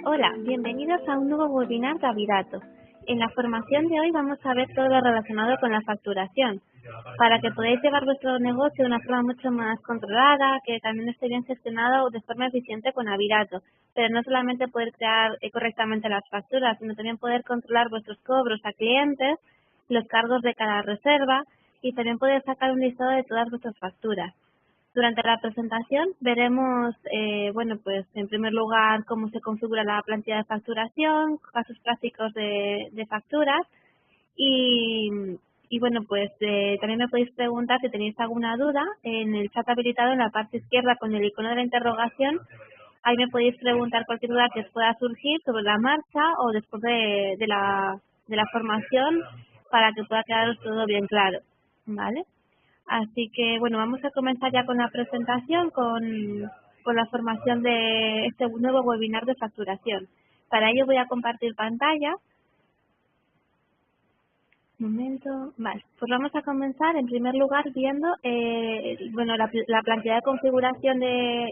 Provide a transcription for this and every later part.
Hola, bienvenidos a un nuevo webinar de Avirato. En la formación de hoy vamos a ver todo lo relacionado con la facturación, para que podáis llevar vuestro negocio de una forma mucho más controlada, que también esté bien gestionado de forma eficiente con Avirato. Pero no solamente poder crear correctamente las facturas, sino también poder controlar vuestros cobros a clientes, los cargos de cada reserva y también poder sacar un listado de todas vuestras facturas. Durante la presentación veremos, pues en primer lugar cómo se configura la plantilla de facturación, casos prácticos de facturas y, también me podéis preguntar si tenéis alguna duda en el chat habilitado en la parte izquierda con el icono de la interrogación. Ahí me podéis preguntar cualquier duda que os pueda surgir sobre la marcha o después de la formación para que pueda quedaros todo bien claro, ¿vale? Así que, bueno, vamos a comenzar ya con la presentación, con la formación de este nuevo webinar de facturación. Para ello voy a compartir pantalla. Un momento. Vale, pues vamos a comenzar en primer lugar viendo la plantilla de configuración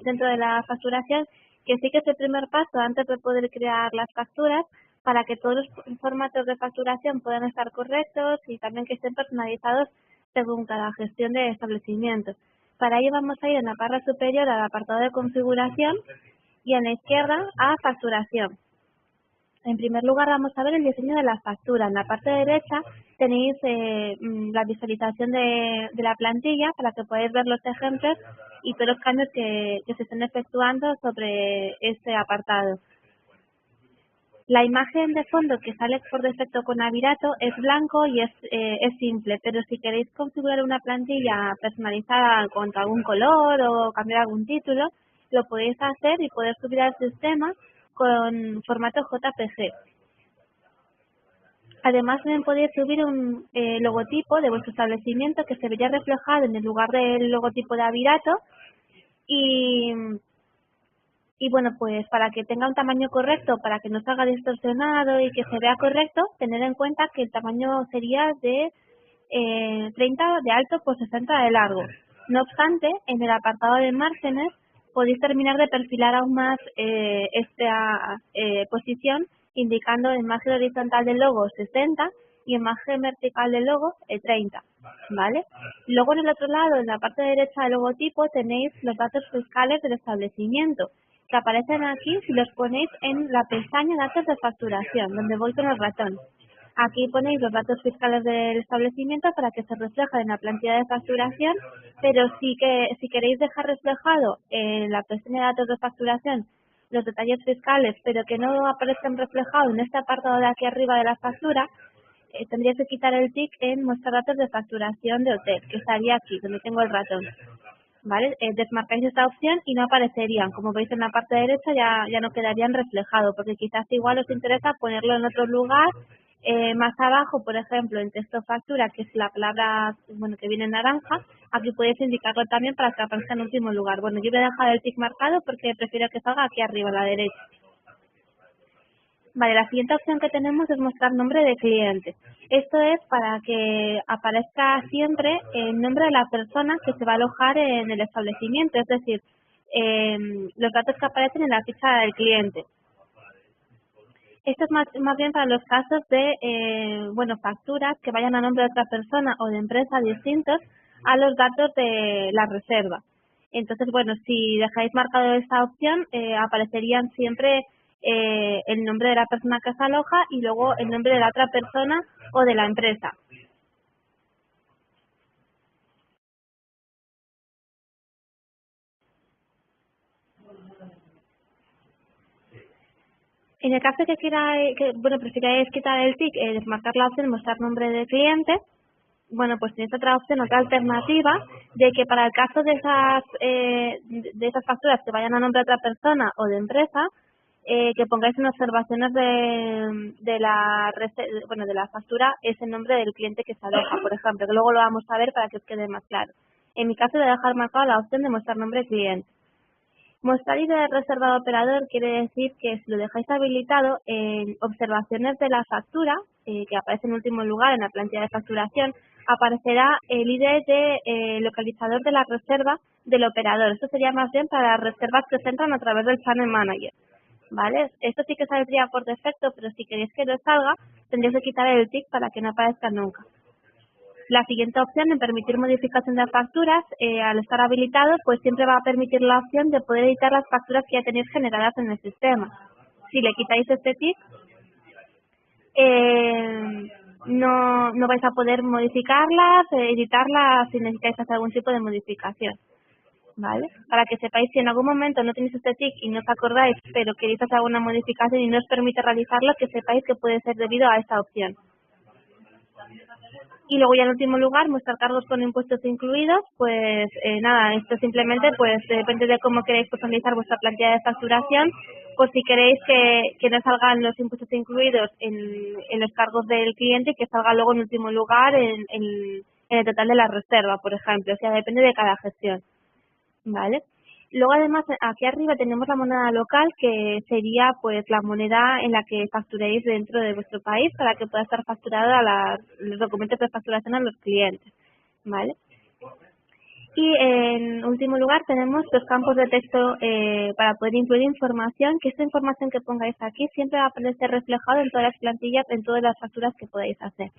dentro de la facturación, que sí que es el primer paso antes de poder crear las facturas para que todos los formatos de facturación puedan estar correctos y también que estén personalizados según cada gestión de establecimiento. Para ello vamos a ir en la barra superior al apartado de configuración y en la izquierda a facturación. En primer lugar vamos a ver el diseño de la factura. En la parte derecha tenéis la visualización de la plantilla para que podáis ver los ejemplos y todos los cambios que se están efectuando sobre este apartado. La imagen de fondo que sale por defecto con Avirato es blanco y es simple, pero si queréis configurar una plantilla personalizada con algún color o cambiar algún título, lo podéis hacer y poder subir al sistema con formato JPG. Además también podéis subir un logotipo de vuestro establecimiento que se vería reflejado en el lugar del logotipo de Avirato y bueno, pues para que tenga un tamaño correcto, para que no salga distorsionado y que se vea correcto, tener en cuenta que el tamaño sería de 30 de alto por 60 de largo. No obstante, en el apartado de márgenes podéis terminar de perfilar aún más esta posición, indicando en margen horizontal del logo 60 y en margen vertical del logo 30, ¿vale? Luego en el otro lado, en la parte derecha del logotipo, tenéis los datos fiscales del establecimiento, que aparecen aquí si los ponéis en la pestaña Datos de facturación, donde voy con el ratón. Aquí ponéis los datos fiscales del establecimiento para que se reflejen en la plantilla de facturación, pero si queréis dejar reflejado en la pestaña de Datos de facturación los detalles fiscales, pero que no aparezcan reflejados en este apartado de aquí arriba de la factura, tendríais que quitar el tic en Mostrar datos de facturación de hotel, que estaría aquí, donde tengo el ratón. ¿Vale? Desmarcáis esta opción y no aparecerían. Como veis en la parte derecha ya no quedarían reflejados, porque quizás igual os interesa ponerlo en otro lugar, más abajo, por ejemplo, en texto factura, que es la palabra que viene en naranja, aquí podéis indicarlo también para que aparezca en último lugar. Bueno, yo voy a dejar el tic marcado porque prefiero que salga aquí arriba a la derecha. Vale, la siguiente opción que tenemos es mostrar nombre de cliente. Esto es para que aparezca siempre el nombre de la persona que se va a alojar en el establecimiento, es decir, los datos que aparecen en la ficha del cliente. Esto es más bien para los casos de facturas que vayan a nombre de otra persona o de empresa distintos a los datos de la reserva. Entonces, bueno, si dejáis marcado esta opción, aparecerían siempre el nombre de la persona que se aloja y luego el nombre de la otra persona o de la empresa. En el caso que prefiráis quitar el tic, desmarcar la opción mostrar nombre de cliente, bueno, pues tenéis otra alternativa de que para el caso de esas facturas que vayan a nombre de otra persona o de empresa, que pongáis en observaciones de la factura ese nombre del cliente que se aloja, por ejemplo, que luego lo vamos a ver para que os quede más claro. En mi caso voy a dejar marcada la opción de mostrar nombre de cliente. Mostrar ID de reserva de operador quiere decir que si lo dejáis habilitado en observaciones de la factura, que aparece en último lugar en la plantilla de facturación, aparecerá el ID de localizador de la reserva del operador. Esto sería más bien para las reservas que se entran a través del Channel Manager, ¿vale? Esto sí que saldría por defecto, pero si queréis que no salga, tendréis que quitar el tick para que no aparezca nunca. La siguiente opción en permitir modificación de facturas, al estar habilitado, pues siempre va a permitir la opción de poder editar las facturas que ya tenéis generadas en el sistema. Si le quitáis este tick, no vais a poder modificarlas, editarlas si necesitáis hacer algún tipo de modificación. ¿Vale? Para que sepáis si en algún momento no tenéis este tick y no os acordáis, pero queréis hacer alguna modificación y no os permite realizarlo, que sepáis que puede ser debido a esta opción. Y luego ya en último lugar, mostrar cargos con impuestos incluidos, pues nada, esto simplemente pues depende de cómo queréis personalizar vuestra plantilla de facturación, pues si queréis que no salgan los impuestos incluidos en los cargos del cliente y que salga luego en último lugar en el total de la reserva, por ejemplo, o sea, depende de cada gestión, ¿vale? Luego además aquí arriba tenemos la moneda local, que sería pues la moneda en la que facturéis dentro de vuestro país para que pueda estar facturado a los documentos de facturación a los clientes, ¿vale? Y en último lugar tenemos los campos de texto para poder incluir información, que esta información que pongáis aquí siempre va a aparecer reflejado en todas las plantillas, en todas las facturas que podáis hacer.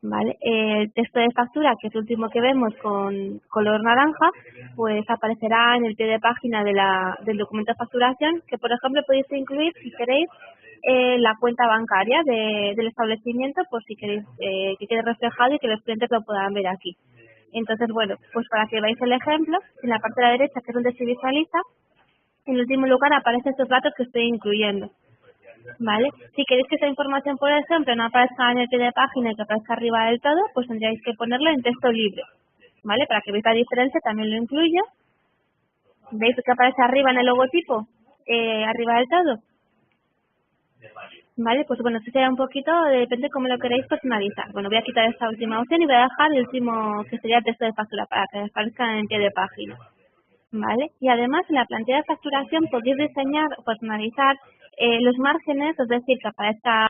¿Vale? El texto de factura, que es el último que vemos con color naranja, pues aparecerá en el pie de página del documento de facturación, que por ejemplo podéis incluir, si queréis, la cuenta bancaria del establecimiento, por si queréis que quede reflejado y que los clientes lo puedan ver aquí. Entonces, bueno, pues para que veáis el ejemplo, en la parte de la derecha, que es donde se visualiza, en último lugar aparecen estos datos que estoy incluyendo. ¿Vale? Si queréis que esa información, por ejemplo, no aparezca en el pie de página y que aparezca arriba del todo, pues tendríais que ponerlo en texto libre, ¿vale? Para que veáis la diferencia, también lo incluyo. ¿Veis que aparece arriba en el logotipo? Arriba del todo. ¿Vale? Pues bueno, esto sería un poquito, depende de cómo lo queréis personalizar. Bueno, voy a quitar esta última opción y voy a dejar el último, que sería el texto de factura, para que aparezca en el pie de página. ¿Vale? Y además en la plantilla de facturación podéis diseñar o personalizar los márgenes, es decir, que aparezca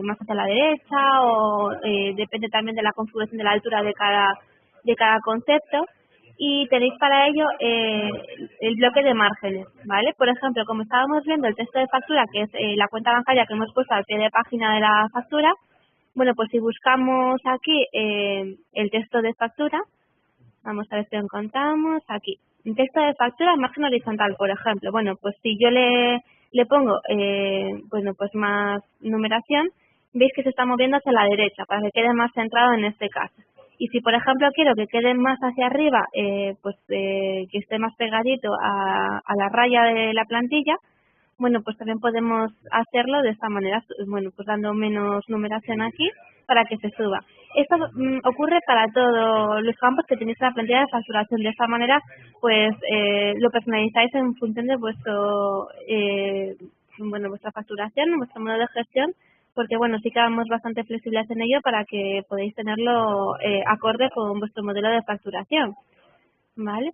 más hacia la derecha o depende también de la configuración de la altura de cada concepto. Y tenéis para ello el bloque de márgenes, ¿vale? Por ejemplo, como estábamos viendo el texto de factura, que es la cuenta bancaria que hemos puesto al pie de página de la factura, bueno, pues si buscamos aquí el texto de factura, vamos a ver si lo encontramos aquí. En texto de factura, margen horizontal, por ejemplo. Bueno, pues si yo le pongo, pues más numeración, veis que se está moviendo hacia la derecha para que quede más centrado en este caso. Y si, por ejemplo, quiero que quede más hacia arriba, que esté más pegadito a la raya de la plantilla, bueno, pues también podemos hacerlo de esta manera, bueno, pues dando menos numeración aquí para que se suba. Esto ocurre para todos los campos que tenéis en la plantilla de facturación. De esta manera, pues lo personalizáis en función de vuestra facturación, vuestro modo de gestión, porque bueno, sí que vamos bastante flexibles en ello para que podáis tenerlo acorde con vuestro modelo de facturación, ¿vale?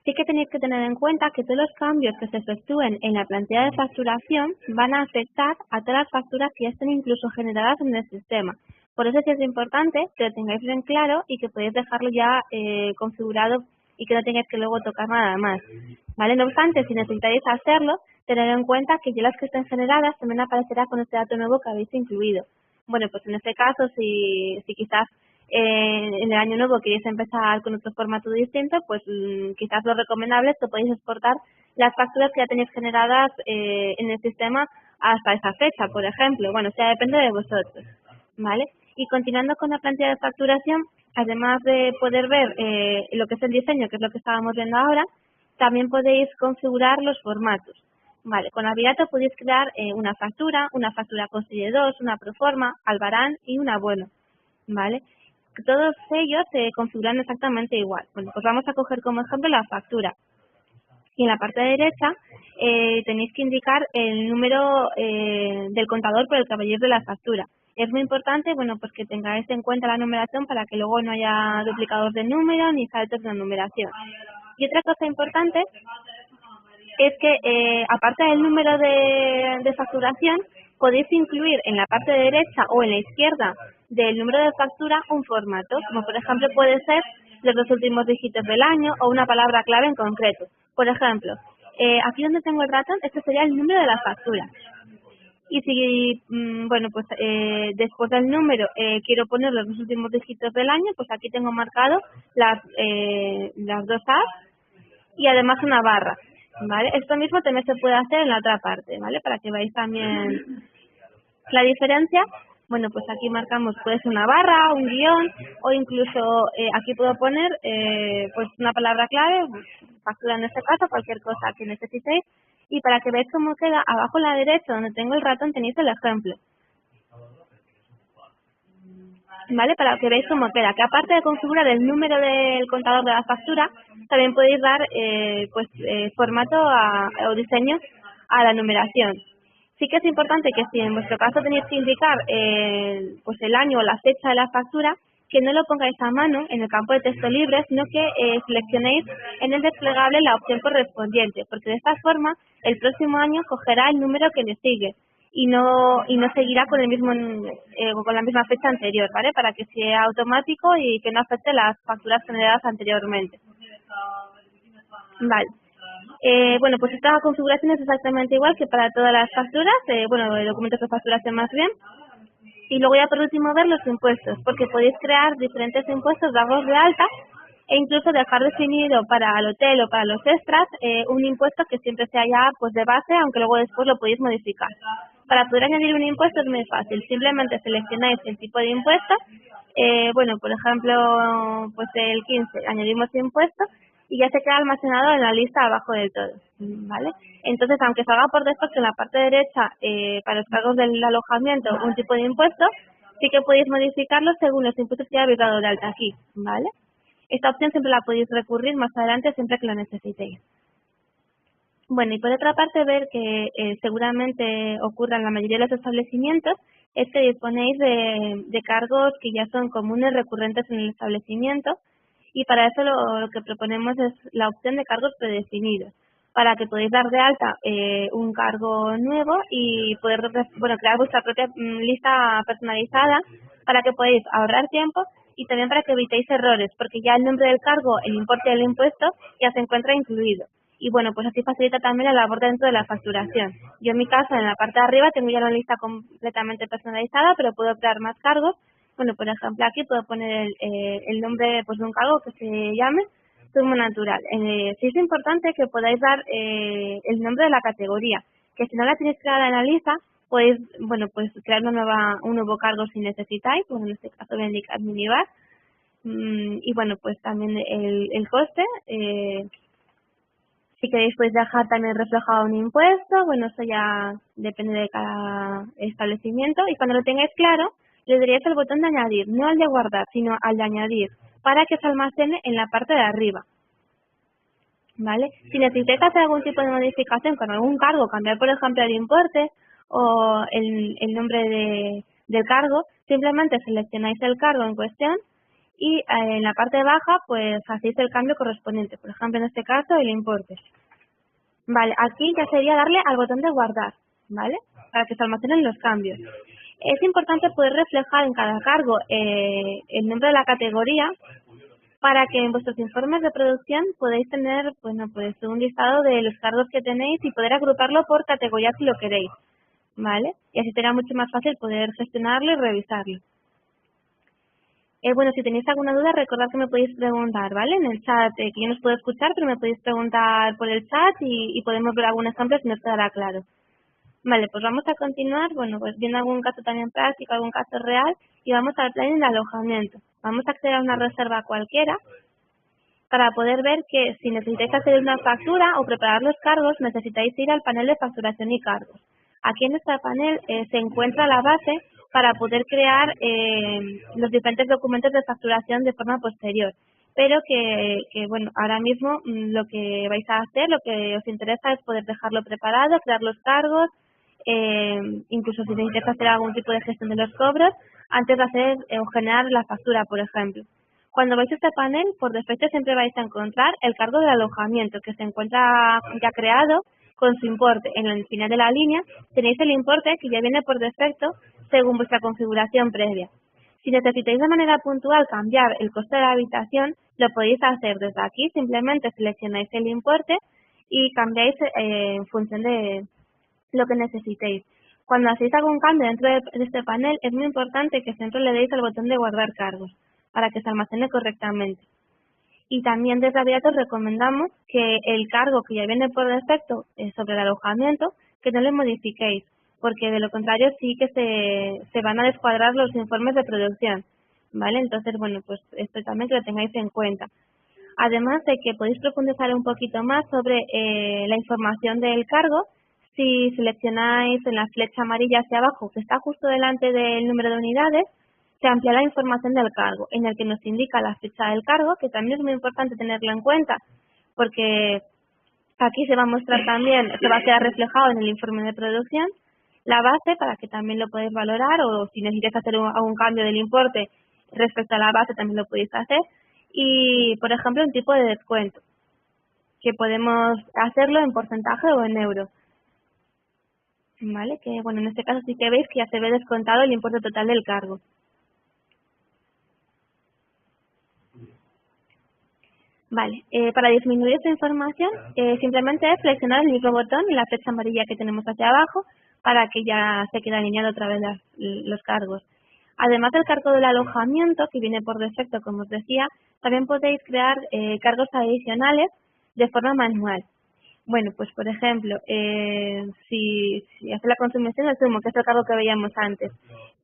Sí que tenéis que tener en cuenta que todos los cambios que se efectúen en la plantilla de facturación van a afectar a todas las facturas que ya estén incluso generadas en el sistema. Por eso sí es importante que lo tengáis bien claro y que podáis dejarlo ya configurado y que no tengáis que luego tocar nada más. ¿Vale? No obstante, si necesitáis hacerlo, tened en cuenta que ya las que estén generadas también aparecerá con este dato nuevo que habéis incluido. Bueno, pues en este caso, si quizás en el año nuevo queréis empezar con otro formato distinto, pues quizás lo recomendable es que podéis exportar las facturas que ya tenéis generadas en el sistema hasta esa fecha, por ejemplo. Bueno, o sea, depende de vosotros, ¿vale? Y continuando con la plantilla de facturación, además de poder ver lo que es el diseño, que es lo que estábamos viendo ahora, también podéis configurar los formatos. Vale, con Avirato podéis crear una factura con serie 2, una proforma, albarán y un abono, ¿vale? Todos ellos se configuran exactamente igual. Bueno, pues vamos a coger como ejemplo la factura. Y en la parte derecha tenéis que indicar el número del contador por el que vayáis de la factura. Es muy importante, bueno, pues que tengáis en cuenta la numeración para que luego no haya duplicados de número ni saltos de numeración. Y otra cosa importante es que aparte del número de facturación, podéis incluir en la parte derecha o en la izquierda del número de factura un formato, como por ejemplo puede ser los 2 últimos dígitos del año o una palabra clave en concreto. Por ejemplo, aquí donde tengo el ratón, este sería el número de la factura. Y si, bueno, pues después del número quiero poner los dos últimos dígitos del año, pues aquí tengo marcado las dos A's y además una barra, ¿vale? Esto mismo también se puede hacer en la otra parte, ¿vale? Para que veáis también la diferencia. Bueno, pues aquí marcamos, puede ser una barra, un guión, o incluso aquí puedo poner pues una palabra clave, factura en este caso, cualquier cosa que necesitéis. Y para que veáis cómo queda, abajo a la derecha, donde tengo el ratón, tenéis el ejemplo. ¿Vale? Para que veáis cómo queda. Que aparte de configurar el número del contador de la factura, también podéis dar formato o diseño a la numeración. Sí que es importante que si en vuestro caso tenéis que indicar pues el año o la fecha de la factura, que no lo pongáis a mano en el campo de texto libre, sino que seleccionéis en el desplegable la opción correspondiente, porque de esta forma el próximo año cogerá el número que le sigue y no seguirá con el mismo con la misma fecha anterior, ¿vale? Para que sea automático y que no afecte las facturas generadas anteriormente. Vale. Bueno, pues esta configuración es exactamente igual que para todas las facturas, bueno, documentos de facturación más bien. Y luego ya por último ver los impuestos, porque podéis crear diferentes impuestos, darlos de alta e incluso dejar definido para el hotel o para los extras un impuesto que siempre sea ya pues de base, aunque luego después lo podéis modificar. Para poder añadir un impuesto es muy fácil, simplemente seleccionáis el tipo de impuesto, bueno, por ejemplo, pues el 15, añadimos impuesto y ya se queda almacenado en la lista abajo del todo, ¿vale? Entonces, aunque salga por defecto en la parte derecha para los cargos del alojamiento un tipo de impuesto, sí que podéis modificarlo según los impuestos que habéis dado de alta aquí, ¿vale? Esta opción siempre la podéis recurrir más adelante siempre que lo necesitéis. Bueno, y por otra parte, ver que seguramente ocurra en la mayoría de los establecimientos es que disponéis de cargos que ya son comunes, recurrentes en el establecimiento, y para eso lo que proponemos es la opción de cargos predefinidos, para que podáis dar de alta un cargo nuevo y poder crear vuestra propia lista personalizada para que podáis ahorrar tiempo y también para que evitéis errores, porque ya el nombre del cargo, el importe del impuesto ya se encuentra incluido. Y bueno, pues así facilita también la labor dentro de la facturación. Yo en mi caso, en la parte de arriba, tengo ya una lista completamente personalizada, pero puedo crear más cargos. Bueno, por ejemplo, aquí puedo poner el nombre pues, de un cargo que se llame Zumo Natural. Sí es importante que podáis dar el nombre de la categoría, que si no la tenéis creada en la lista, podéis, bueno, pues crear un nuevo cargo si necesitáis. Bueno, en este caso voy a indicar minibar. Y bueno, pues también el coste. Si queréis podéis dejar también reflejado un impuesto, bueno, eso ya depende de cada establecimiento. Y cuando lo tengáis claro, le daríais el botón de añadir, no al de guardar, sino al de añadir, para que se almacene en la parte de arriba. ¿Vale? Si necesitáis hacer algún tipo de modificación con algún cargo, cambiar por ejemplo el importe o el nombre del cargo, simplemente seleccionáis el cargo en cuestión y en la parte baja pues hacéis el cambio correspondiente, por ejemplo en este caso el importe. Vale, aquí ya sería darle al botón de guardar, ¿vale? Para que se almacenen los cambios. Es importante poder reflejar en cada cargo el nombre de la categoría para que en vuestros informes de producción podáis tener, bueno, pues un listado de los cargos que tenéis y poder agruparlo por categoría si lo queréis, ¿vale? Y así será mucho más fácil poder gestionarlo y revisarlo. Bueno, si tenéis alguna duda, recordad que me podéis preguntar, ¿vale? En el chat, que yo no os puedo escuchar, pero me podéis preguntar por el chat y podemos ver algún ejemplo si no os quedará claro. Vale, pues vamos a continuar, bueno, pues viendo algún caso también práctico, algún caso real, y vamos al planning de alojamiento. Vamos a acceder a una reserva cualquiera para poder ver que si necesitáis hacer una factura o preparar los cargos, necesitáis ir al panel de facturación y cargos. Aquí en este panel se encuentra la base para poder crear los diferentes documentos de facturación de forma posterior. Pero bueno, ahora mismo lo que vais a hacer, lo que os interesa es poder dejarlo preparado, crear los cargos, incluso si necesitáis hacer algún tipo de gestión de los cobros, antes de hacer o generar la factura, por ejemplo. Cuando vais a este panel, por defecto siempre vais a encontrar el cargo de alojamiento, que se encuentra ya creado con su importe. En el final de la línea tenéis el importe que ya viene por defecto según vuestra configuración previa. Si necesitáis de manera puntual cambiar el coste de la habitación, lo podéis hacer desde aquí, simplemente seleccionáis el importe y cambiáis en función de lo que necesitéis. Cuando hacéis algún cambio dentro de este panel, es muy importante que siempre le deis al botón de guardar cargos para que se almacene correctamente. Y también desde Aviato recomendamos que el cargo que ya viene por defecto sobre el alojamiento, que no lo modifiquéis, porque de lo contrario sí que se van a descuadrar los informes de producción, ¿vale? Entonces, bueno, pues esto también que lo tengáis en cuenta. Además de que podéis profundizar un poquito más sobre la información del cargo, si seleccionáis en la flecha amarilla hacia abajo, que está justo delante del número de unidades, se amplía la información del cargo, en el que nos indica la fecha del cargo, que también es muy importante tenerlo en cuenta, porque aquí se va a mostrar también, se va a quedar reflejado en el informe de producción, la base para que también lo podéis valorar, o si necesitáis hacer algún cambio del importe respecto a la base también lo podéis hacer, y por ejemplo un tipo de descuento, que podemos hacerlo en porcentaje o en euro. ¿Vale? Que bueno, en este caso sí que veis que ya se ve descontado el importe total del cargo. Vale, para disminuir esta información, simplemente es seleccionar el mismo botón y la flecha amarilla que tenemos hacia abajo para que ya se quede alineado otra vez los cargos. Además del cargo del alojamiento, que viene por defecto, como os decía, también podéis crear cargos adicionales de forma manual. Bueno, pues por ejemplo, si hace la consumición del zumo, que es el cargo que veíamos antes,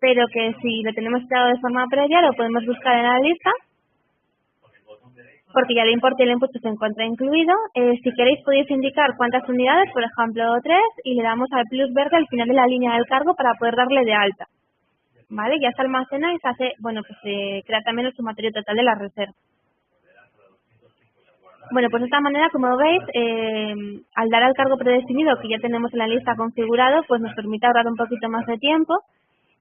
pero que si lo tenemos creado de forma previa, lo podemos buscar en la lista, porque ya el importe y el impuesto se encuentra incluido. Si queréis podéis indicar cuántas unidades, por ejemplo 3, y le damos al plus verde al final de la línea del cargo para poder darle de alta. ¿Vale? Ya se almacena y se hace, bueno, pues se crea también el sumatorio total de la reserva. Bueno, pues de esta manera, como veis, al dar al cargo predefinido que ya tenemos en la lista configurado, pues nos permite ahorrar un poquito más de tiempo,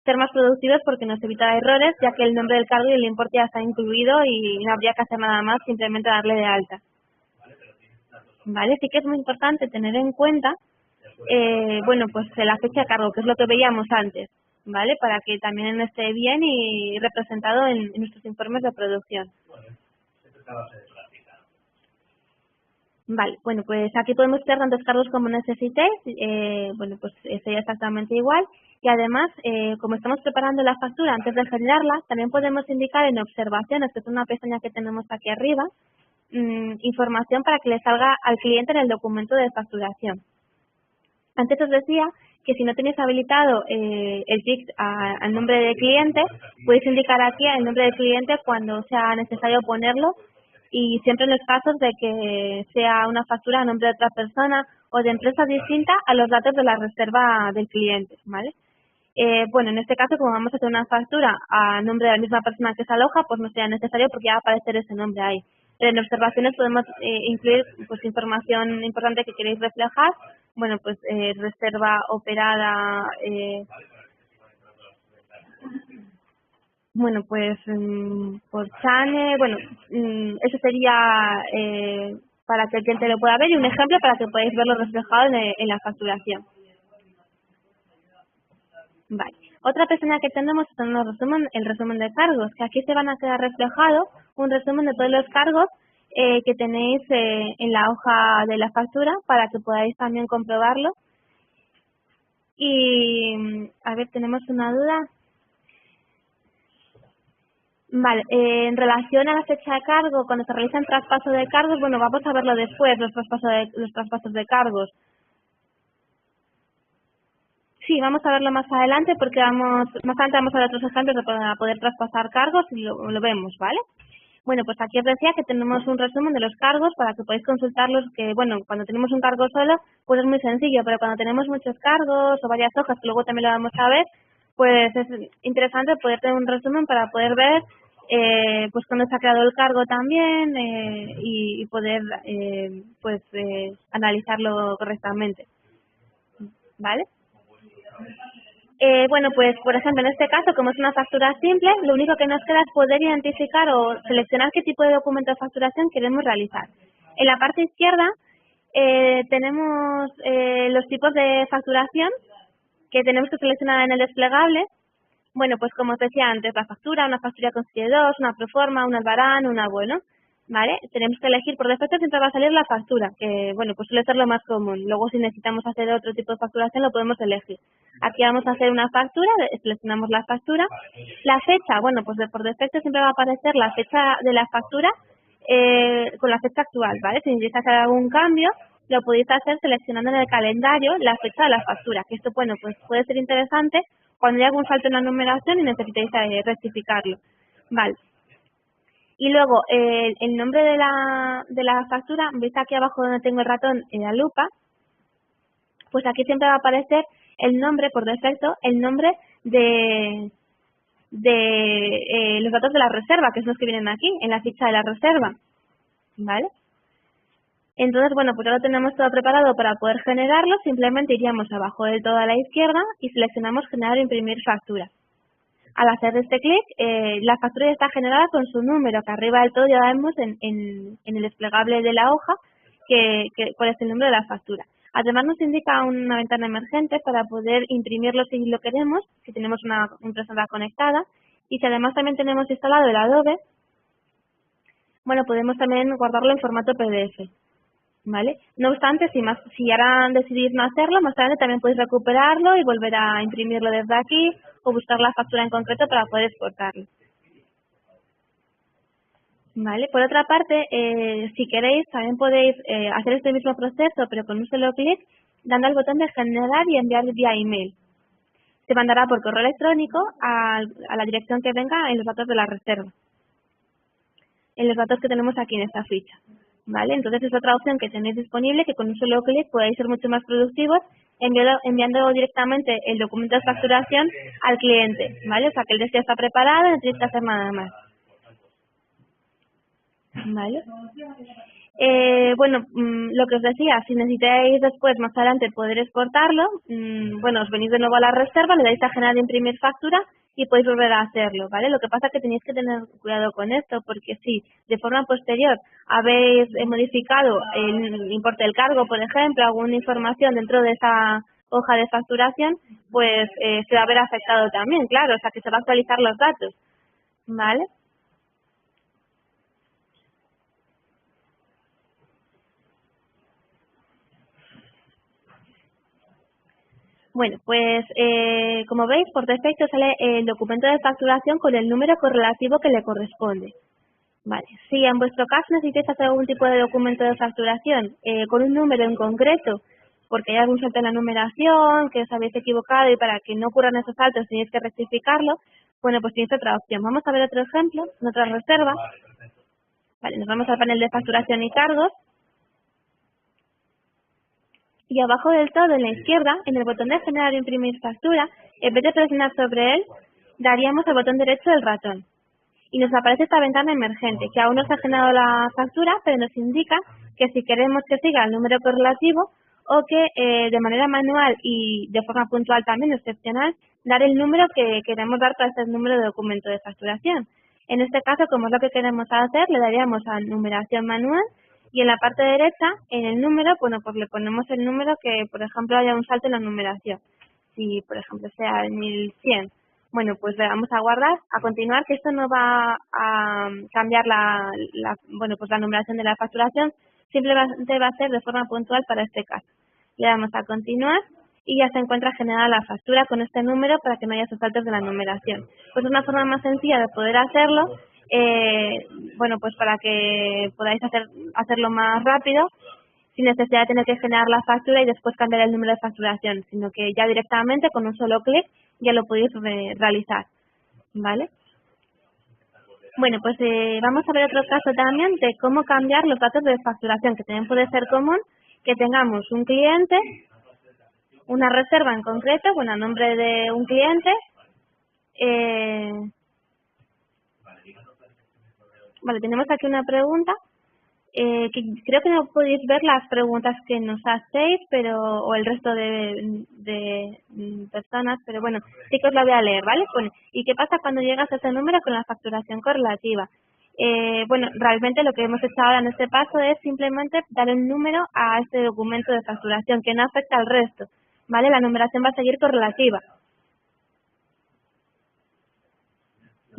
ser más productivos porque nos evita errores, ya que el nombre del cargo y el importe ya está incluido y no habría que hacer nada más, simplemente darle de alta. ¿Vale? Sí que es muy importante tener en cuenta, bueno, pues la fecha de cargo, que es lo que veíamos antes, ¿vale? Para que también esté bien y representado en nuestros informes de producción. Vale, bueno, pues aquí podemos crear tantos cargos como necesitéis, bueno, pues sería exactamente igual. Y además, como estamos preparando la factura antes de generarla, también podemos indicar en observaciones, que es una pestaña que tenemos aquí arriba, información para que le salga al cliente en el documento de facturación. Antes os decía que si no tenéis habilitado el TIC al nombre del cliente, podéis indicar aquí el nombre del cliente cuando sea necesario ponerlo, y siempre en los casos de que sea una factura a nombre de otra persona o de empresa distinta a los datos de la reserva del cliente, ¿vale? Bueno, en este caso, como vamos a hacer una factura a nombre de la misma persona que se aloja, pues no sería necesario porque ya va a aparecer ese nombre ahí. Pero en observaciones podemos incluir pues información importante que queréis reflejar, bueno, pues reserva operada, bueno, pues por Chane, bueno, eso sería para que el cliente lo pueda ver y un ejemplo para que podáis verlo reflejado en la facturación. Vale. Otra pestaña que tenemos son el resumen de cargos, que aquí se van a quedar reflejados un resumen de todos los cargos que tenéis en la hoja de la factura para que podáis también comprobarlo. Y, a ver, tenemos una duda. Vale, en relación a la fecha de cargo, cuando se realizan traspasos de cargos, bueno, vamos a verlo después, los traspasos de cargos. Sí, vamos a verlo más adelante porque más adelante vamos a ver otros ejemplos para poder traspasar cargos y lo vemos, ¿vale? Bueno, pues aquí os decía que tenemos un resumen de los cargos para que podáis consultarlos, que bueno, cuando tenemos un cargo solo, pues es muy sencillo, pero cuando tenemos muchos cargos o varias hojas, que luego también lo vamos a ver, pues es interesante poder tener un resumen para poder ver pues cuándo se ha creado el cargo también y poder pues analizarlo correctamente, ¿vale? Bueno, pues por ejemplo, en este caso, como es una factura simple, lo único que nos queda es poder identificar o seleccionar qué tipo de documento de facturación queremos realizar. En la parte izquierda tenemos los tipos de facturación que tenemos que seleccionar en el desplegable. Bueno, pues como os decía antes, la factura, una factura con serie 2, una proforma, un albarán, un abuelo. ¿vale? Tenemos que elegir, por defecto siempre va a salir la factura, que bueno, pues suele ser lo más común. Luego si necesitamos hacer otro tipo de facturación lo podemos elegir. Aquí vamos a hacer una factura, seleccionamos la factura. La fecha, bueno, pues por defecto siempre va a aparecer la fecha de la factura con la fecha actual, ¿vale? Si necesitáis hacer algún cambio, lo podéis hacer seleccionando en el calendario la fecha de la factura, que esto, bueno, pues puede ser interesante cuando hay algún salto en la numeración y necesitéis rectificarlo. Vale. Y luego, el nombre de la factura, veis aquí abajo donde tengo el ratón en la lupa, pues aquí siempre va a aparecer el nombre, por defecto, el nombre de los datos de la reserva, que son los que vienen aquí, en la ficha de la reserva, ¿vale? Entonces, bueno, pues ya lo tenemos todo preparado para poder generarlo, simplemente iríamos abajo del todo a la izquierda y seleccionamos generar o imprimir factura. Al hacer este clic, la factura ya está generada con su número, que arriba del todo ya vemos en el desplegable de la hoja cuál es el número de la factura. Además nos indica una ventana emergente para poder imprimirlo si lo queremos, si tenemos una impresora conectada, y si además también tenemos instalado el Adobe, bueno, podemos también guardarlo en formato PDF. ¿Vale? No obstante, si ahora decidís no hacerlo, más tarde también podéis recuperarlo y volver a imprimirlo desde aquí o buscar la factura en concreto para poder exportarlo. ¿Vale? Por otra parte, si queréis, también podéis hacer este mismo proceso, pero con un solo clic, dando al botón de generar y enviar vía email. Se mandará por correo electrónico a la dirección que venga en los datos de la reserva, en los datos que tenemos aquí en esta ficha. ¿Vale? Entonces es otra opción que tenéis disponible, que con un solo clic podéis ser mucho más productivos enviando directamente el documento de facturación al cliente, ¿vale? O sea que el deseo está preparado, no tenéis que hacer nada más, ¿vale? Bueno, lo que os decía, si necesitáis después, más adelante, poder exportarlo, bueno, os venís de nuevo a la reserva, le dais a generar e imprimir factura y podéis volver a hacerlo, ¿vale? Lo que pasa es que tenéis que tener cuidado con esto, porque si de forma posterior habéis modificado el importe del cargo, por ejemplo, alguna información dentro de esa hoja de facturación, pues se va a ver afectado también, claro, o sea que se va a actualizar los datos, ¿vale? Bueno, pues como veis, por defecto sale el documento de facturación con el número correlativo que le corresponde. Vale, si en vuestro caso necesitáis hacer algún tipo de documento de facturación con un número en concreto, porque hay algún salto en la numeración, que os habéis equivocado y para que no ocurran esos saltos tenéis que rectificarlo, bueno, pues tenéis otra opción. Vamos a ver otro ejemplo, en otra reserva. Vale, nos vamos al panel de facturación y cargos. Y abajo del todo, en la izquierda, en el botón de generar o imprimir factura, en vez de presionar sobre él, daríamos al botón derecho del ratón. Y nos aparece esta ventana emergente, que aún no se ha generado la factura, pero nos indica que si queremos que siga el número correlativo o que de manera manual y de forma puntual también, excepcional, dar el número que queremos dar para este número de documento de facturación. En este caso, como es lo que queremos hacer, le daríamos a numeración manual y en la parte derecha, en el número, bueno, pues le ponemos el número que, por ejemplo, haya un salto en la numeración. Si, por ejemplo, sea el 1100. Bueno, pues le vamos a guardar. A continuar, que esto no va a cambiar bueno, pues la numeración de la facturación, simplemente va a ser de forma puntual para este caso. Le damos a continuar y ya se encuentra generada la factura con este número para que no haya esos saltos de la numeración. Pues es una forma más sencilla de poder hacerlo, bueno, pues para que podáis hacerlo más rápido, sin necesidad de tener que generar la factura y después cambiar el número de facturación, sino que ya directamente con un solo clic ya lo podéis realizar, ¿vale? Bueno, pues vamos a ver otro caso también de cómo cambiar los datos de facturación, que también puede ser común que tengamos un cliente, una reserva en concreto, bueno, a nombre de un cliente. Vale, tenemos aquí una pregunta. Que creo que no podéis ver las preguntas que nos hacéis, o el resto de personas, pero bueno, sí que os la voy a leer, ¿vale? Pone, ¿y qué pasa cuando llegas a ese número con la facturación correlativa? Bueno, realmente lo que hemos hecho ahora en este paso es simplemente dar un número a este documento de facturación que no afecta al resto, ¿vale? La numeración va a seguir correlativa.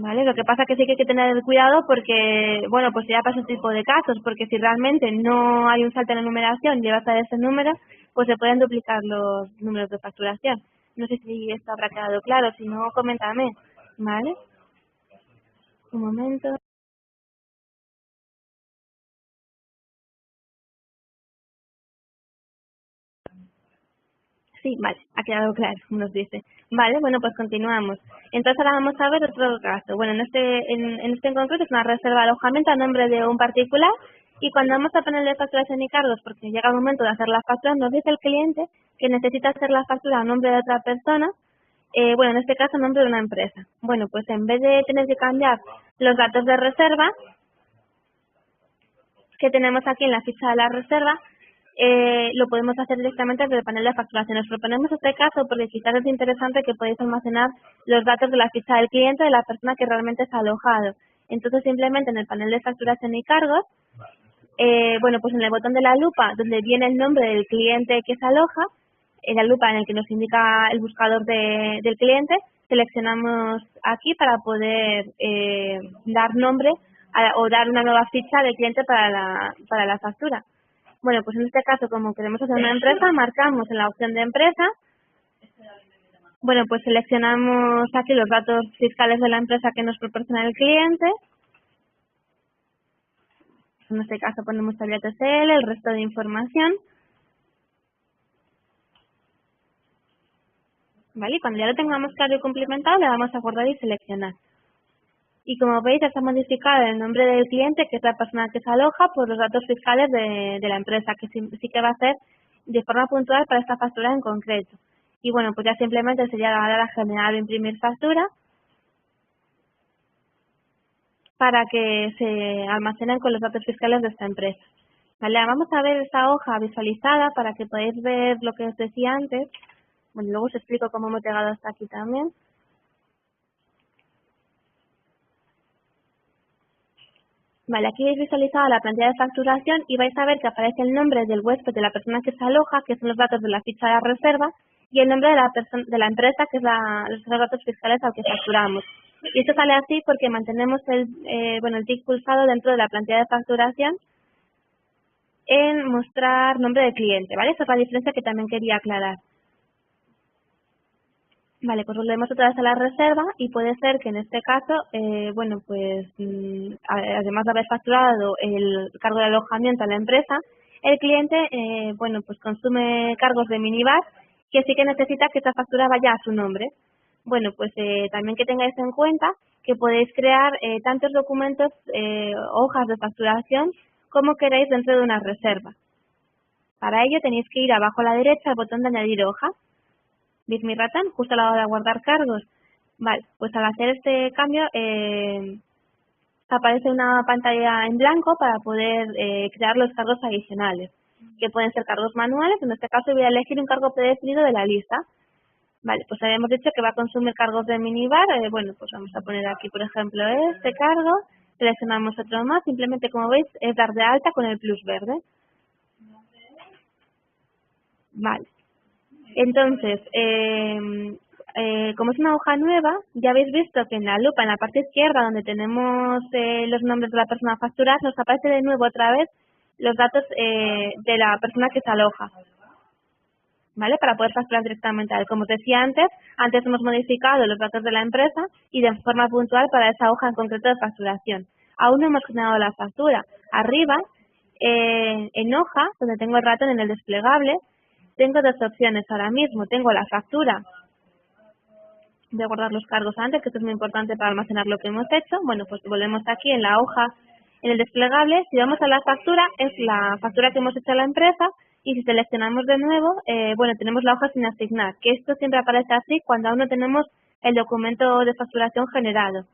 ¿Vale? Lo que pasa que sí que hay que tener cuidado porque, bueno, pues ya pasa este tipo de casos, porque si realmente no hay un salto en la numeración y vas a ese número, pues se pueden duplicar los números de facturación. No sé si esto habrá quedado claro, si no, coméntame, ¿vale? Un momento. Sí, vale, ha quedado claro, nos dice. Vale, bueno, pues continuamos. Entonces ahora vamos a ver otro caso. Bueno, en este en concreto es una reserva de alojamiento a nombre de un particular y cuando vamos a ponerle facturación y cargos, porque llega el momento de hacer la factura, nos dice el cliente que necesita hacer la factura a nombre de otra persona, bueno, en este caso a nombre de una empresa. Bueno, pues en vez de tener que cambiar los datos de reserva, que tenemos aquí en la ficha de la reserva, lo podemos hacer directamente desde el panel de facturación. Os proponemos este caso porque quizás es interesante que podéis almacenar los datos de la ficha del cliente de la persona que realmente está alojado. Entonces, simplemente en el panel de facturación y cargos, bueno, pues en el botón de la lupa, donde viene el nombre del cliente que se aloja, en la lupa en el que nos indica el buscador del cliente, seleccionamos aquí para poder dar nombre o dar una nueva ficha de cliente para la factura. Bueno, pues en este caso, como queremos hacer una empresa, marcamos en la opción de empresa. Bueno, pues seleccionamos aquí los datos fiscales de la empresa que nos proporciona el cliente. En este caso ponemos tablilla TCL, el resto de información. ¿Vale? Y cuando ya lo tengamos claro y complementado, le damos a guardar y seleccionar. Y como veis, ya está modificado el nombre del cliente, que es la persona que se aloja, por los datos fiscales de la empresa, que sí que va a ser de forma puntual para esta factura en concreto. Y bueno, pues ya simplemente sería dar a generar o imprimir factura para que se almacenen con los datos fiscales de esta empresa. Vale, vamos a ver esta hoja visualizada para que podáis ver lo que os decía antes. Bueno, luego os explico cómo hemos llegado hasta aquí también. Vale, aquí habéis visualizado la plantilla de facturación y vais a ver que aparece el nombre del huésped de la persona que se aloja, que son los datos de la ficha de la reserva, y el nombre de de la empresa, que es los datos fiscales al que facturamos. Y esto sale así porque mantenemos bueno, el tick pulsado dentro de la plantilla de facturación en mostrar nombre del cliente, ¿vale? Esa es la diferencia que también quería aclarar. Vale, pues volvemos otra vez a la reserva y puede ser que en este caso, bueno, pues además de haber facturado el cargo de alojamiento a la empresa, el cliente, bueno, pues consume cargos de minibar que sí que necesita que esa factura vaya a su nombre. Bueno, pues también que tengáis en cuenta que podéis crear tantos documentos, hojas de facturación, como queráis dentro de una reserva. Para ello tenéis que ir abajo a la derecha al botón de añadir hojas. ¿Veis mi ratón? Justo a la hora de guardar cargos. Vale, pues al hacer este cambio aparece una pantalla en blanco para poder crear los cargos adicionales, que pueden ser cargos manuales. En este caso voy a elegir un cargo predefinido de la lista. Vale, pues habíamos dicho que va a consumir cargos de minibar. Bueno, pues vamos a poner aquí, por ejemplo, este cargo. Seleccionamos otro más. Simplemente, como veis, es dar de alta con el plus verde. Vale. Entonces, como es una hoja nueva, ya habéis visto que en la lupa, en la parte izquierda, donde tenemos los nombres de la persona a facturar, nos aparece de nuevo otra vez los datos de la persona que se aloja, ¿vale? Para poder facturar directamente a él. Como os decía antes hemos modificado los datos de la empresa y de forma puntual para esa hoja en concreto de facturación. Aún no hemos generado la factura. Arriba, en hoja, donde tengo el ratón en el desplegable, tengo dos opciones ahora mismo. Tengo la factura. Voy a guardar los cargos antes, que esto es muy importante para almacenar lo que hemos hecho. Bueno, pues volvemos aquí en la hoja, en el desplegable. Si vamos a la factura, es la factura que hemos hecho a la empresa. Y si seleccionamos de nuevo, bueno, tenemos la hoja sin asignar, que esto siempre aparece así cuando aún no tenemos el documento de facturación generado,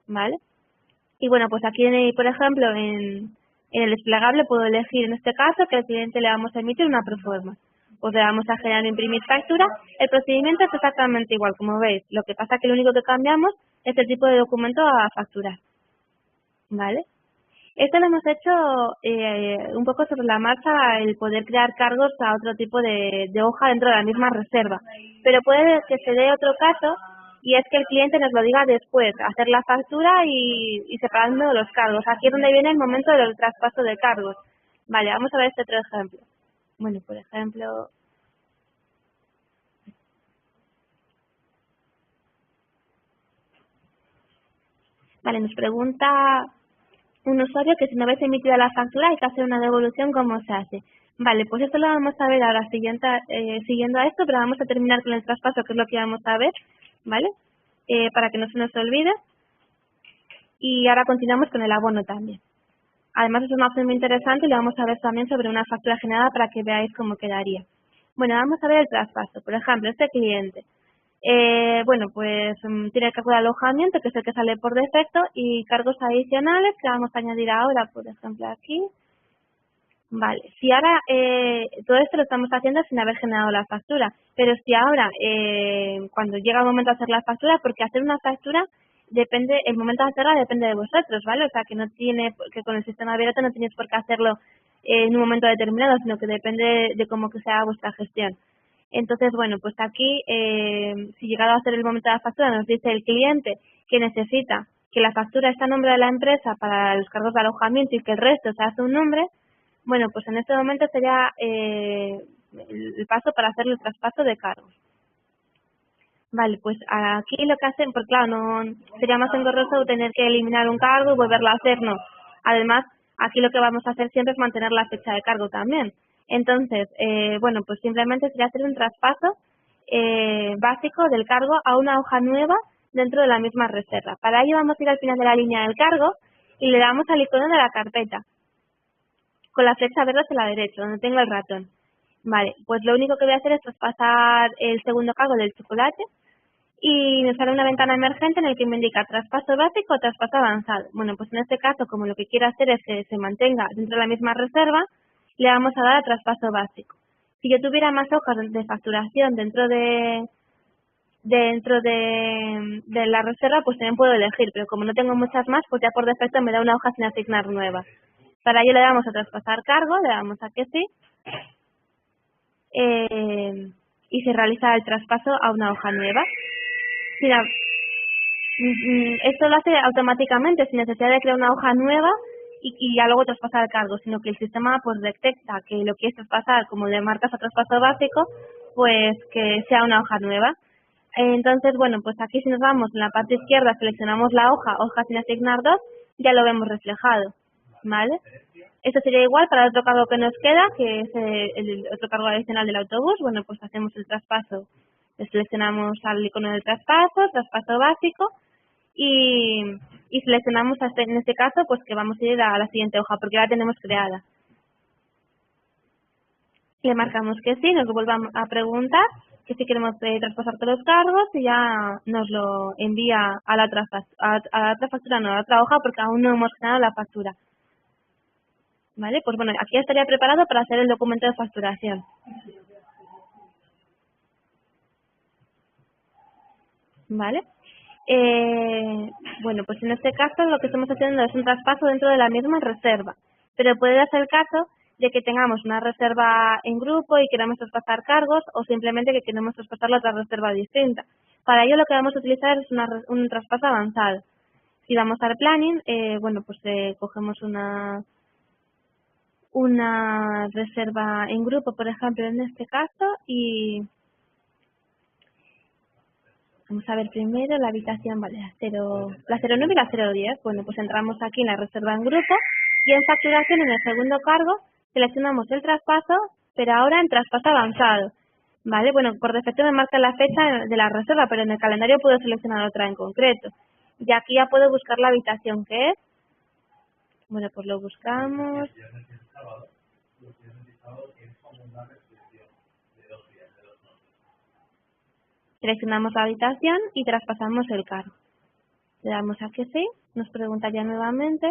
¿vale? Y bueno, pues aquí, por ejemplo, en el desplegable puedo elegir en este caso que al cliente le vamos a emitir una proforma. Pues le vamos a generar o imprimir factura. El procedimiento es exactamente igual, como veis. Lo que pasa es que lo único que cambiamos es el tipo de documento a facturar, ¿vale? Esto lo hemos hecho un poco sobre la marcha, el poder crear cargos a otro tipo de hoja dentro de la misma reserva. Pero puede que se dé otro caso y es que el cliente nos lo diga después, hacer la factura y separando los cargos. Aquí es donde viene el momento del traspaso de cargos. Vale, vamos a ver este otro ejemplo. Bueno, por ejemplo, vale, nos pregunta un usuario que si no ves emitida la factura hay que hacer una devolución, ¿cómo se hace? Vale, pues esto lo vamos a ver ahora siguiendo a esto, pero vamos a terminar con el traspaso, que es lo que vamos a ver, ¿vale? Para que no se nos olvide. Y ahora continuamos con el abono también. Además es una opción muy interesante y lo vamos a ver también sobre una factura generada para que veáis cómo quedaría. Bueno, vamos a ver el traspaso. Por ejemplo, este cliente. Bueno, pues tiene el cargo de alojamiento, que es el que sale por defecto, y cargos adicionales que vamos a añadir ahora, por ejemplo, aquí. Vale, si ahora todo esto lo estamos haciendo sin haber generado la factura, pero si ahora cuando llega el momento de hacer la factura, porque hacer una factura depende, el momento de hacerla depende de vosotros, ¿vale? O sea, que no tiene, que con el sistema abierto no tenéis por qué hacerlo en un momento determinado, sino que depende de cómo que sea vuestra gestión. Entonces, bueno, pues aquí, si llegado a ser el momento de la factura, nos dice el cliente que necesita que la factura esté a nombre de la empresa para los cargos de alojamiento y que el resto se hace un nombre. Bueno, pues en este momento sería el paso para hacer el traspaso de cargos. Vale, pues aquí lo que hacen, pues claro, no sería más engorroso tener que eliminar un cargo y volverlo a hacer, no. Además, aquí lo que vamos a hacer siempre es mantener la fecha de cargo también. Entonces, bueno, pues simplemente sería hacer un traspaso básico del cargo a una hoja nueva dentro de la misma reserva. Para ello vamos a ir al final de la línea del cargo y le damos al icono de la carpeta, con la flecha verde hacia la derecha, donde tengo el ratón. Vale, pues lo único que voy a hacer es traspasar el segundo cargo del chocolate y me sale una ventana emergente en el que me indica traspaso básico o traspaso avanzado. Bueno, pues en este caso, como lo que quiero hacer es que se mantenga dentro de la misma reserva, le vamos a dar a traspaso básico. Si yo tuviera más hojas de facturación de la reserva, pues también puedo elegir, pero como no tengo muchas más, pues ya por defecto me da una hoja sin asignar nueva. Para ello le damos a traspasar cargo, le damos a que sí, y se realiza el traspaso a una hoja nueva. Mira, esto lo hace automáticamente sin necesidad de crear una hoja nueva y ya luego traspasar el cargo, sino que el sistema pues detecta que lo quieres traspasar, como le marcas a traspaso básico, pues que sea una hoja nueva. Entonces, bueno, pues aquí si nos vamos en la parte izquierda, seleccionamos la hoja sin asignar dos, ya lo vemos reflejado, ¿vale? Esto sería igual para el otro cargo que nos queda, que es el otro cargo adicional del autobús. Bueno, pues hacemos el traspaso, le seleccionamos al icono del traspaso básico, y seleccionamos en este caso pues que vamos a ir a la siguiente hoja, porque ya la tenemos creada. Le marcamos que sí, nos volvamos a preguntar que si queremos traspasar todos los cargos y ya nos lo envía a la otra factura, no a la otra hoja, porque aún no hemos generado la factura. ¿Vale? Pues bueno, aquí ya estaría preparado para hacer el documento de facturación. ¿Vale? Bueno, pues en este caso lo que estamos haciendo es un traspaso dentro de la misma reserva. Pero puede darse el caso de que tengamos una reserva en grupo y queramos traspasar cargos o simplemente que queremos traspasar a otra reserva distinta. Para ello lo que vamos a utilizar es un traspaso avanzado. Si vamos al planning, bueno, pues cogemos una reserva en grupo, por ejemplo, en este caso, y vamos a ver primero la habitación, vale, la 09 y la 010. Bueno, pues entramos aquí en la reserva en grupo y en facturación, en el segundo cargo, seleccionamos el traspaso, pero ahora en traspaso avanzado. Vale, bueno, por defecto me marca la fecha de la reserva, pero en el calendario puedo seleccionar otra en concreto. Y aquí ya puedo buscar la habitación que es. Bueno, pues lo buscamos. Seleccionamos la habitación y traspasamos el cargo. Le damos a que sí, nos preguntaría nuevamente.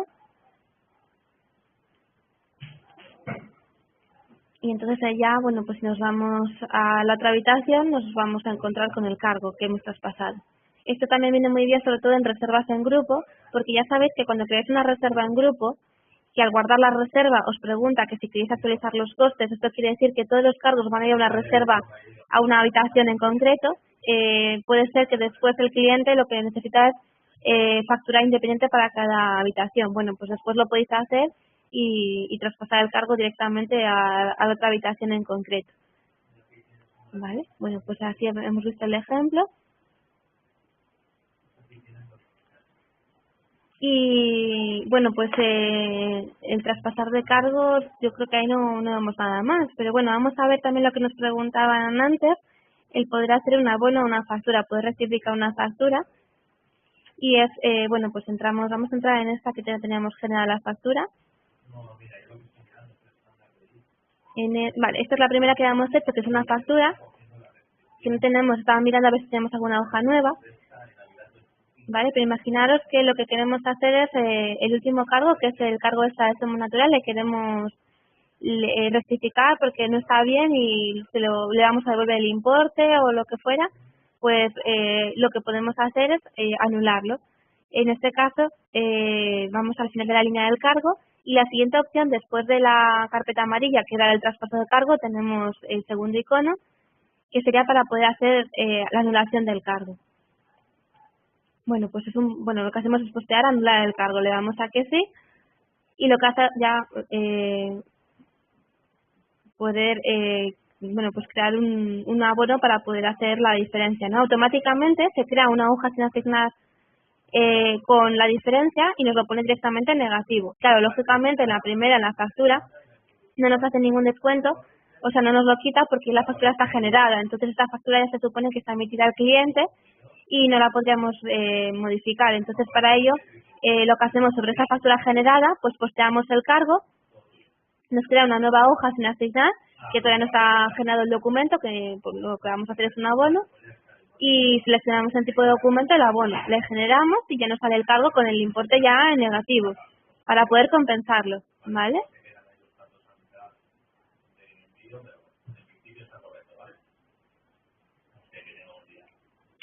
Y entonces ya, bueno, pues si nos vamos a la otra habitación, nos vamos a encontrar con el cargo que hemos traspasado. Esto también viene muy bien, sobre todo en reservas en grupo, porque ya sabéis que cuando creáis una reserva en grupo, que al guardar la reserva os pregunta que si queréis actualizar los costes, esto quiere decir que todos los cargos van a ir a una reserva, a una habitación en concreto. puede ser que después el cliente lo que necesita es factura independiente para cada habitación. Bueno, pues después lo podéis hacer y traspasar el cargo directamente a la otra habitación en concreto. Vale, bueno, pues así hemos visto el ejemplo. Y bueno, pues el traspasar de cargos, yo creo que ahí no vamos nada más. Pero bueno, vamos a ver también lo que nos preguntaban antes, el poder hacer un abono o una factura, poder rectificar una factura. Y es, bueno, pues vamos a entrar en esta que ya teníamos generada la factura. Vale, esta es la primera que habíamos hecho, que es una factura, que no tenemos, estaba mirando a ver si tenemos alguna hoja nueva. Vale, pero imaginaros que lo que queremos hacer es el último cargo, que es el cargo de estado de somos natural, le queremos rectificar porque no está bien y le vamos a devolver el importe o lo que fuera, pues lo que podemos hacer es anularlo. En este caso, vamos al final de la línea del cargo y la siguiente opción, después de la carpeta amarilla, que era el traspaso de cargo, tenemos el segundo icono, que sería para poder hacer la anulación del cargo. Bueno, pues lo que hacemos es postear, anular el cargo, le damos a que sí y lo que hace ya poder pues crear un abono para poder hacer la diferencia, ¿no? Automáticamente se crea una hoja sin asignar con la diferencia y nos lo pone directamente en negativo. Claro, lógicamente en la primera, en la factura, no nos hace ningún descuento, o sea, no nos lo quita porque la factura está generada, entonces esta factura ya se supone que está emitida al cliente y no la podríamos modificar. Entonces, para ello, lo que hacemos sobre esa factura generada, pues posteamos el cargo, nos crea una nueva hoja sin asignar, que todavía no está generado el documento, que pues, lo que vamos a hacer es un abono, y seleccionamos el tipo de documento, el abono, le generamos y ya nos sale el cargo con el importe ya en negativo, para poder compensarlo, ¿vale?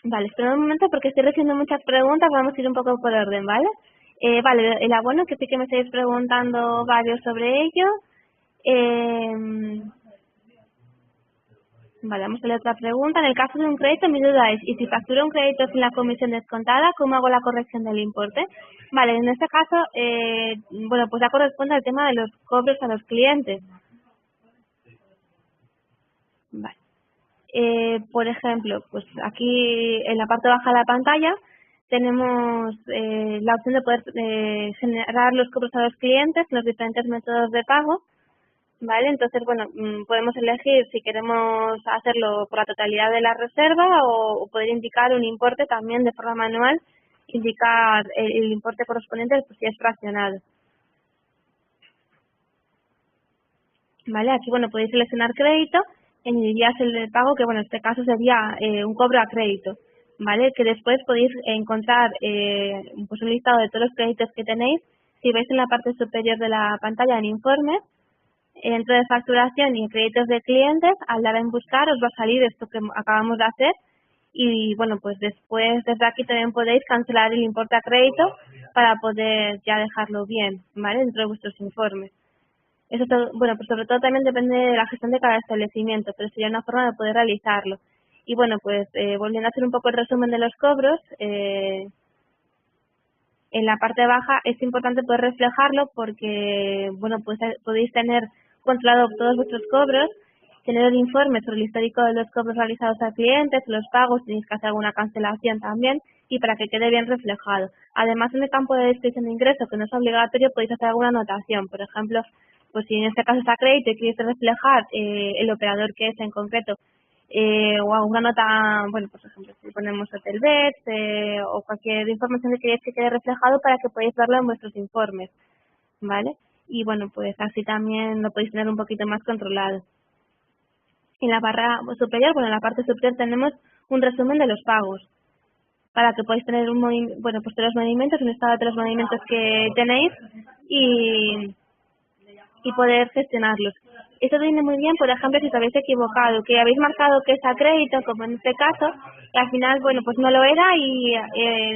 Vale, espera un momento porque estoy recibiendo muchas preguntas, vamos a ir un poco por orden, ¿vale? Vale, el abono, que sí que me estáis preguntando varios sobre ello. Vale, vamos a leer otra pregunta. En el caso de un crédito, mi duda es, ¿y si facturo un crédito sin la comisión descontada, cómo hago la corrección del importe? Vale, en este caso, bueno, pues ya corresponde al tema de los cobros a los clientes. Vale. Por ejemplo, pues aquí en la parte baja de la pantalla tenemos la opción de poder generar los cobros a los clientes, los diferentes métodos de pago, ¿vale? Entonces, bueno, podemos elegir si queremos hacerlo por la totalidad de la reserva o poder indicar un importe también de forma manual, indicar el importe correspondiente pues, si es fraccionado. ¿Vale? Aquí, bueno, podéis seleccionar crédito, añadirías el de pago, que bueno, en este caso sería un cobro a crédito, ¿vale? Que después podéis encontrar pues un listado de todos los créditos que tenéis. Si veis en la parte superior de la pantalla en informes, dentro de facturación y créditos de clientes, al dar en buscar os va a salir esto que acabamos de hacer y bueno, pues después desde aquí también podéis cancelar el importe a crédito para poder ya dejarlo bien, ¿vale? Dentro de vuestros informes. Eso bueno, pues sobre todo también depende de la gestión de cada establecimiento, pero sería una forma de poder realizarlo. Y bueno, pues volviendo a hacer un poco el resumen de los cobros, en la parte baja es importante poder reflejarlo porque, bueno, pues podéis tener controlado todos vuestros cobros, tener el informe sobre el histórico de los cobros realizados a clientes, los pagos, si tenéis que hacer alguna cancelación también, y para que quede bien reflejado. Además, en el campo de descripción de ingreso, que no es obligatorio, podéis hacer alguna anotación. Por ejemplo, pues si en este caso es a crédito y queréis reflejar el operador que es en concreto, o alguna nota, bueno, por ejemplo, si ponemos Hotelbeds o cualquier información que queréis que quede reflejado para que podáis verlo en vuestros informes, ¿vale? Y bueno, pues así también lo podéis tener un poquito más controlado. En la barra superior, bueno, en la parte superior tenemos un resumen de los pagos para que podáis tener bueno, pues todos los movimientos, un estado de todos los movimientos que tenéis y poder gestionarlos. Eso viene muy bien, por ejemplo, si os habéis equivocado, que habéis marcado que es a crédito, como en este caso, y al final, bueno, pues no lo era y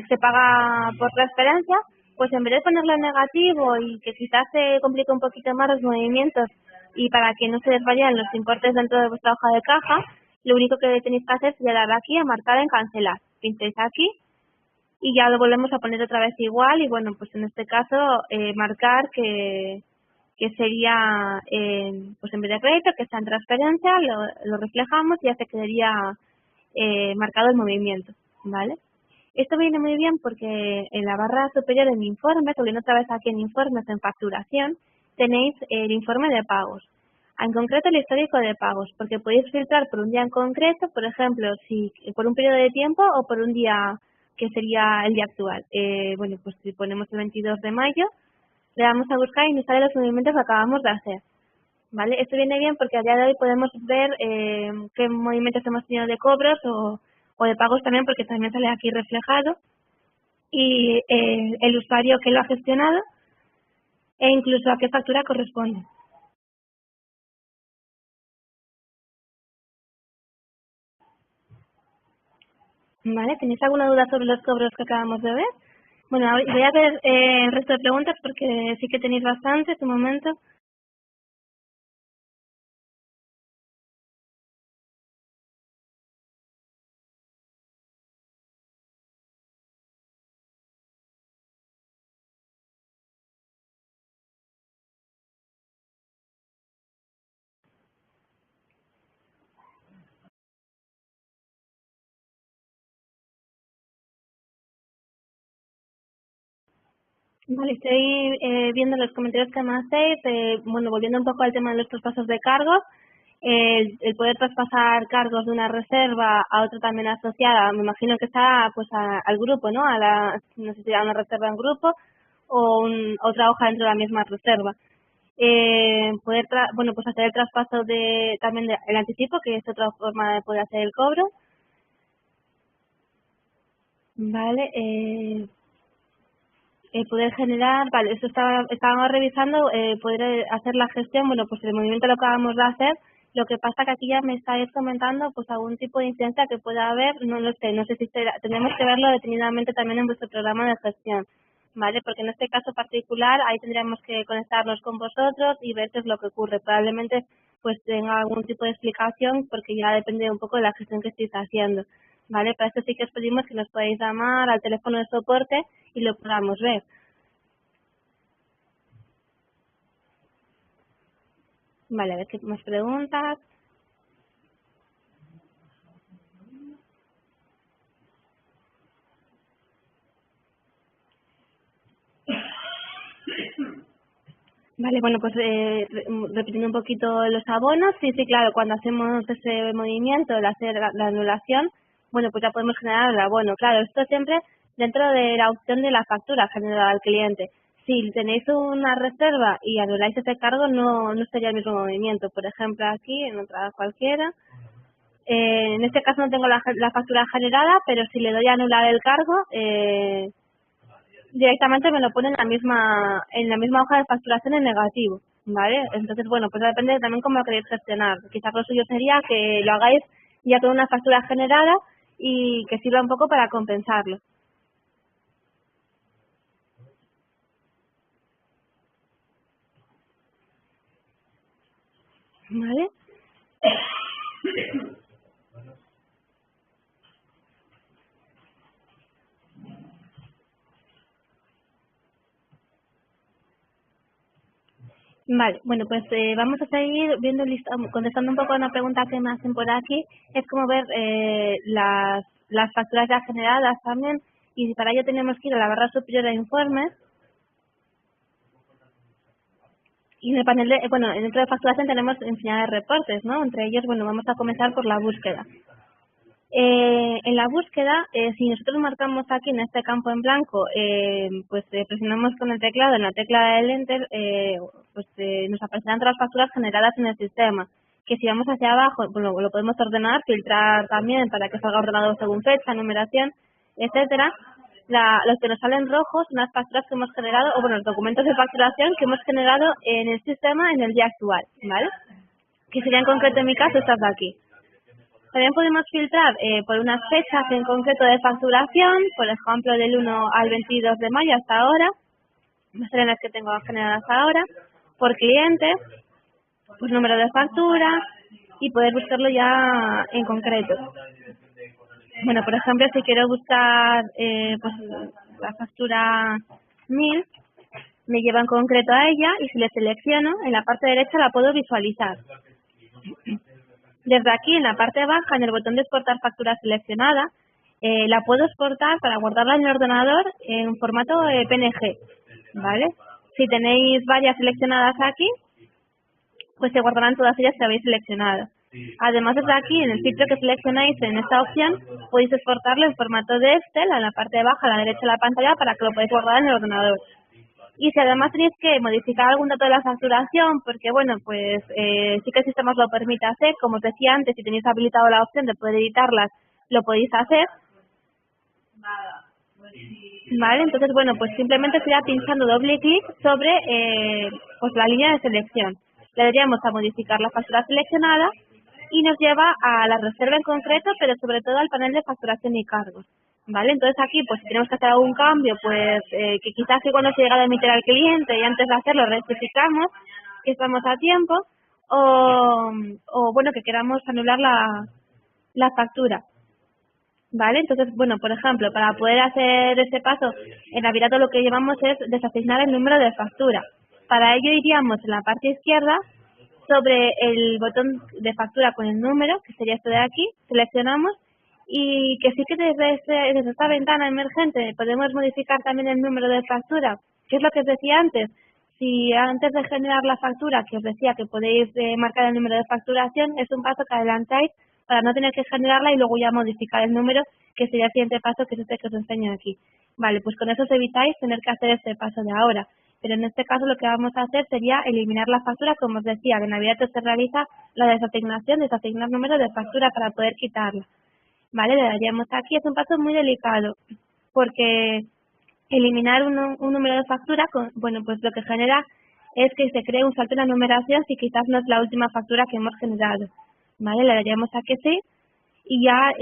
se paga por transferencia, pues en vez de ponerlo en negativo y que quizás se complique un poquito más los movimientos y para que no se les vayan los importes dentro de vuestra hoja de caja, lo único que tenéis que hacer sería dar aquí a marcar en cancelar. Pincháis aquí y ya lo volvemos a poner otra vez igual y bueno, pues en este caso marcar que sería, pues en vez de crédito, que está en transferencia, lo reflejamos y ya se quedaría marcado el movimiento, ¿vale? Esto viene muy bien porque en la barra superior en informes, o bien otra vez aquí en informes, en facturación, tenéis el informe de pagos. En concreto el histórico de pagos, porque podéis filtrar por un día en concreto, por ejemplo, si por un periodo de tiempo o por un día que sería el día actual. Bueno, pues si ponemos el 22 de mayo, le damos a buscar y nos salen los movimientos que acabamos de hacer. ¿Vale? Esto viene bien porque a día de hoy podemos ver qué movimientos hemos tenido de cobros o de pagos también, porque también sale aquí reflejado, y el usuario que lo ha gestionado e incluso a qué factura corresponde. ¿Vale? ¿Tenéis alguna duda sobre los cobros que acabamos de ver? Bueno, voy a ver el resto de preguntas porque sí que tenéis bastantes de momento. Vale, estoy viendo los comentarios que me hacéis. Bueno, volviendo un poco al tema de los traspasos de cargos, el poder traspasar cargos de una reserva a otra también asociada, me imagino que está pues al grupo, ¿no? No sé si a una reserva en grupo o otra hoja dentro de la misma reserva. Bueno, pues hacer el traspaso también el anticipo, que es otra forma de poder hacer el cobro. Vale, poder generar, vale, eso estábamos revisando, poder hacer la gestión, bueno, pues el movimiento lo acabamos de hacer, lo que pasa que aquí ya me estáis comentando pues algún tipo de incidencia que pueda haber, no lo sé, no sé si tenemos que verlo detenidamente también en vuestro programa de gestión, ¿vale? Porque en este caso particular ahí tendríamos que conectarnos con vosotros y ver qué es lo que ocurre, probablemente pues tenga algún tipo de explicación porque ya depende un poco de la gestión que estéis haciendo. ¿Vale? Para esto sí que os pedimos que nos podáis llamar al teléfono de soporte y lo podamos ver. Vale, a ver qué más preguntas. Vale, bueno, pues repitiendo un poquito los abonos, sí, sí, claro, cuando hacemos ese movimiento, el hacer la anulación, bueno, pues ya podemos generar el abono. Claro, esto siempre dentro de la opción de la factura generada al cliente. Si tenéis una reserva y anuláis ese cargo, no sería el mismo movimiento. Por ejemplo, aquí, en otra cualquiera, en este caso no tengo la factura generada, pero si le doy a anular el cargo, directamente me lo pone en la misma hoja de facturación en negativo, ¿vale? Entonces, bueno, pues depende también cómo lo queréis gestionar. Quizás lo suyo sería que lo hagáis ya con una factura generada y que sirva un poco para compensarlo, ¿vale? Vale, bueno, pues vamos a seguir viendo contestando un poco a una pregunta que me hacen por aquí. Es como ver las facturas ya generadas también, y para ello tenemos que ir a la barra superior de informes y en el panel bueno, dentro de facturación tenemos infinidad de reportes, ¿no? Entre ellos, bueno, vamos a comenzar por la búsqueda. En la búsqueda, si nosotros marcamos aquí en este campo en blanco, pues presionamos con el teclado en la tecla del Enter, pues nos aparecerán todas las facturas generadas en el sistema. Que si vamos hacia abajo, bueno, lo podemos ordenar, filtrar también para que salga ordenado según fecha, numeración, etcétera. Los que nos salen rojos son las facturas que hemos generado, o bueno, los documentos de facturación que hemos generado en el sistema en el día actual, ¿vale? Que sería en concreto en mi caso estas de aquí. También podemos filtrar por unas fechas en concreto de facturación, por ejemplo del 1 al 22 de mayo hasta ahora, las serían las que tengo generadas hasta ahora, por cliente, pues número de factura, y poder buscarlo ya en concreto. Bueno, por ejemplo, si quiero buscar pues la factura 1000, me lleva en concreto a ella y si le selecciono, en la parte derecha la puedo visualizar. Desde aquí, en la parte baja, en el botón de exportar factura seleccionada, la puedo exportar para guardarla en el ordenador en formato PNG, ¿vale? Si tenéis varias seleccionadas aquí, pues se guardarán todas ellas que habéis seleccionado. Además, desde aquí, en el filtro que seleccionáis en esta opción, podéis exportarlo en formato de Excel, en la parte de abajo, a la derecha de la pantalla, para que lo podáis guardar en el ordenador. Y si además tenéis que modificar algún dato de la facturación, porque bueno, pues sí que el sistema os lo permite hacer, como os decía antes, si tenéis habilitado la opción de poder editarlas, lo podéis hacer. Vale, entonces bueno, pues simplemente sería pinchando doble clic sobre pues la línea de selección. Le daríamos a modificar la factura seleccionada y nos lleva a la reserva en concreto, pero sobre todo al panel de facturación y cargos. Vale, entonces aquí pues si tenemos que hacer algún cambio, pues que quizás que cuando se llega a emitir al cliente y antes de hacerlo rectificamos, que estamos a tiempo, o bueno, que queramos anular la factura. ¿Vale? Entonces, bueno, por ejemplo, para poder hacer este paso, en Navigato lo que llevamos es desasignar el número de factura. Para ello iríamos en la parte izquierda sobre el botón de factura con el número, que sería esto de aquí, seleccionamos y que sí que desde esta ventana emergente podemos modificar también el número de factura, que es lo que os decía antes. Si antes de generar la factura, que os decía que podéis marcar el número de facturación, es un paso que adelantáis para no tener que generarla y luego ya modificar el número, que sería el siguiente paso, que es este que os enseño aquí. Vale, pues con eso os evitáis tener que hacer este paso de ahora. Pero en este caso lo que vamos a hacer sería eliminar la factura, como os decía, que en Navigato se realiza la desasignar número de factura para poder quitarla. Vale, le daríamos aquí, es un paso muy delicado, porque eliminar un número de factura, bueno, pues lo que genera es que se cree un salto en la numeración si quizás no es la última factura que hemos generado. Vale, le daríamos a que sí y ya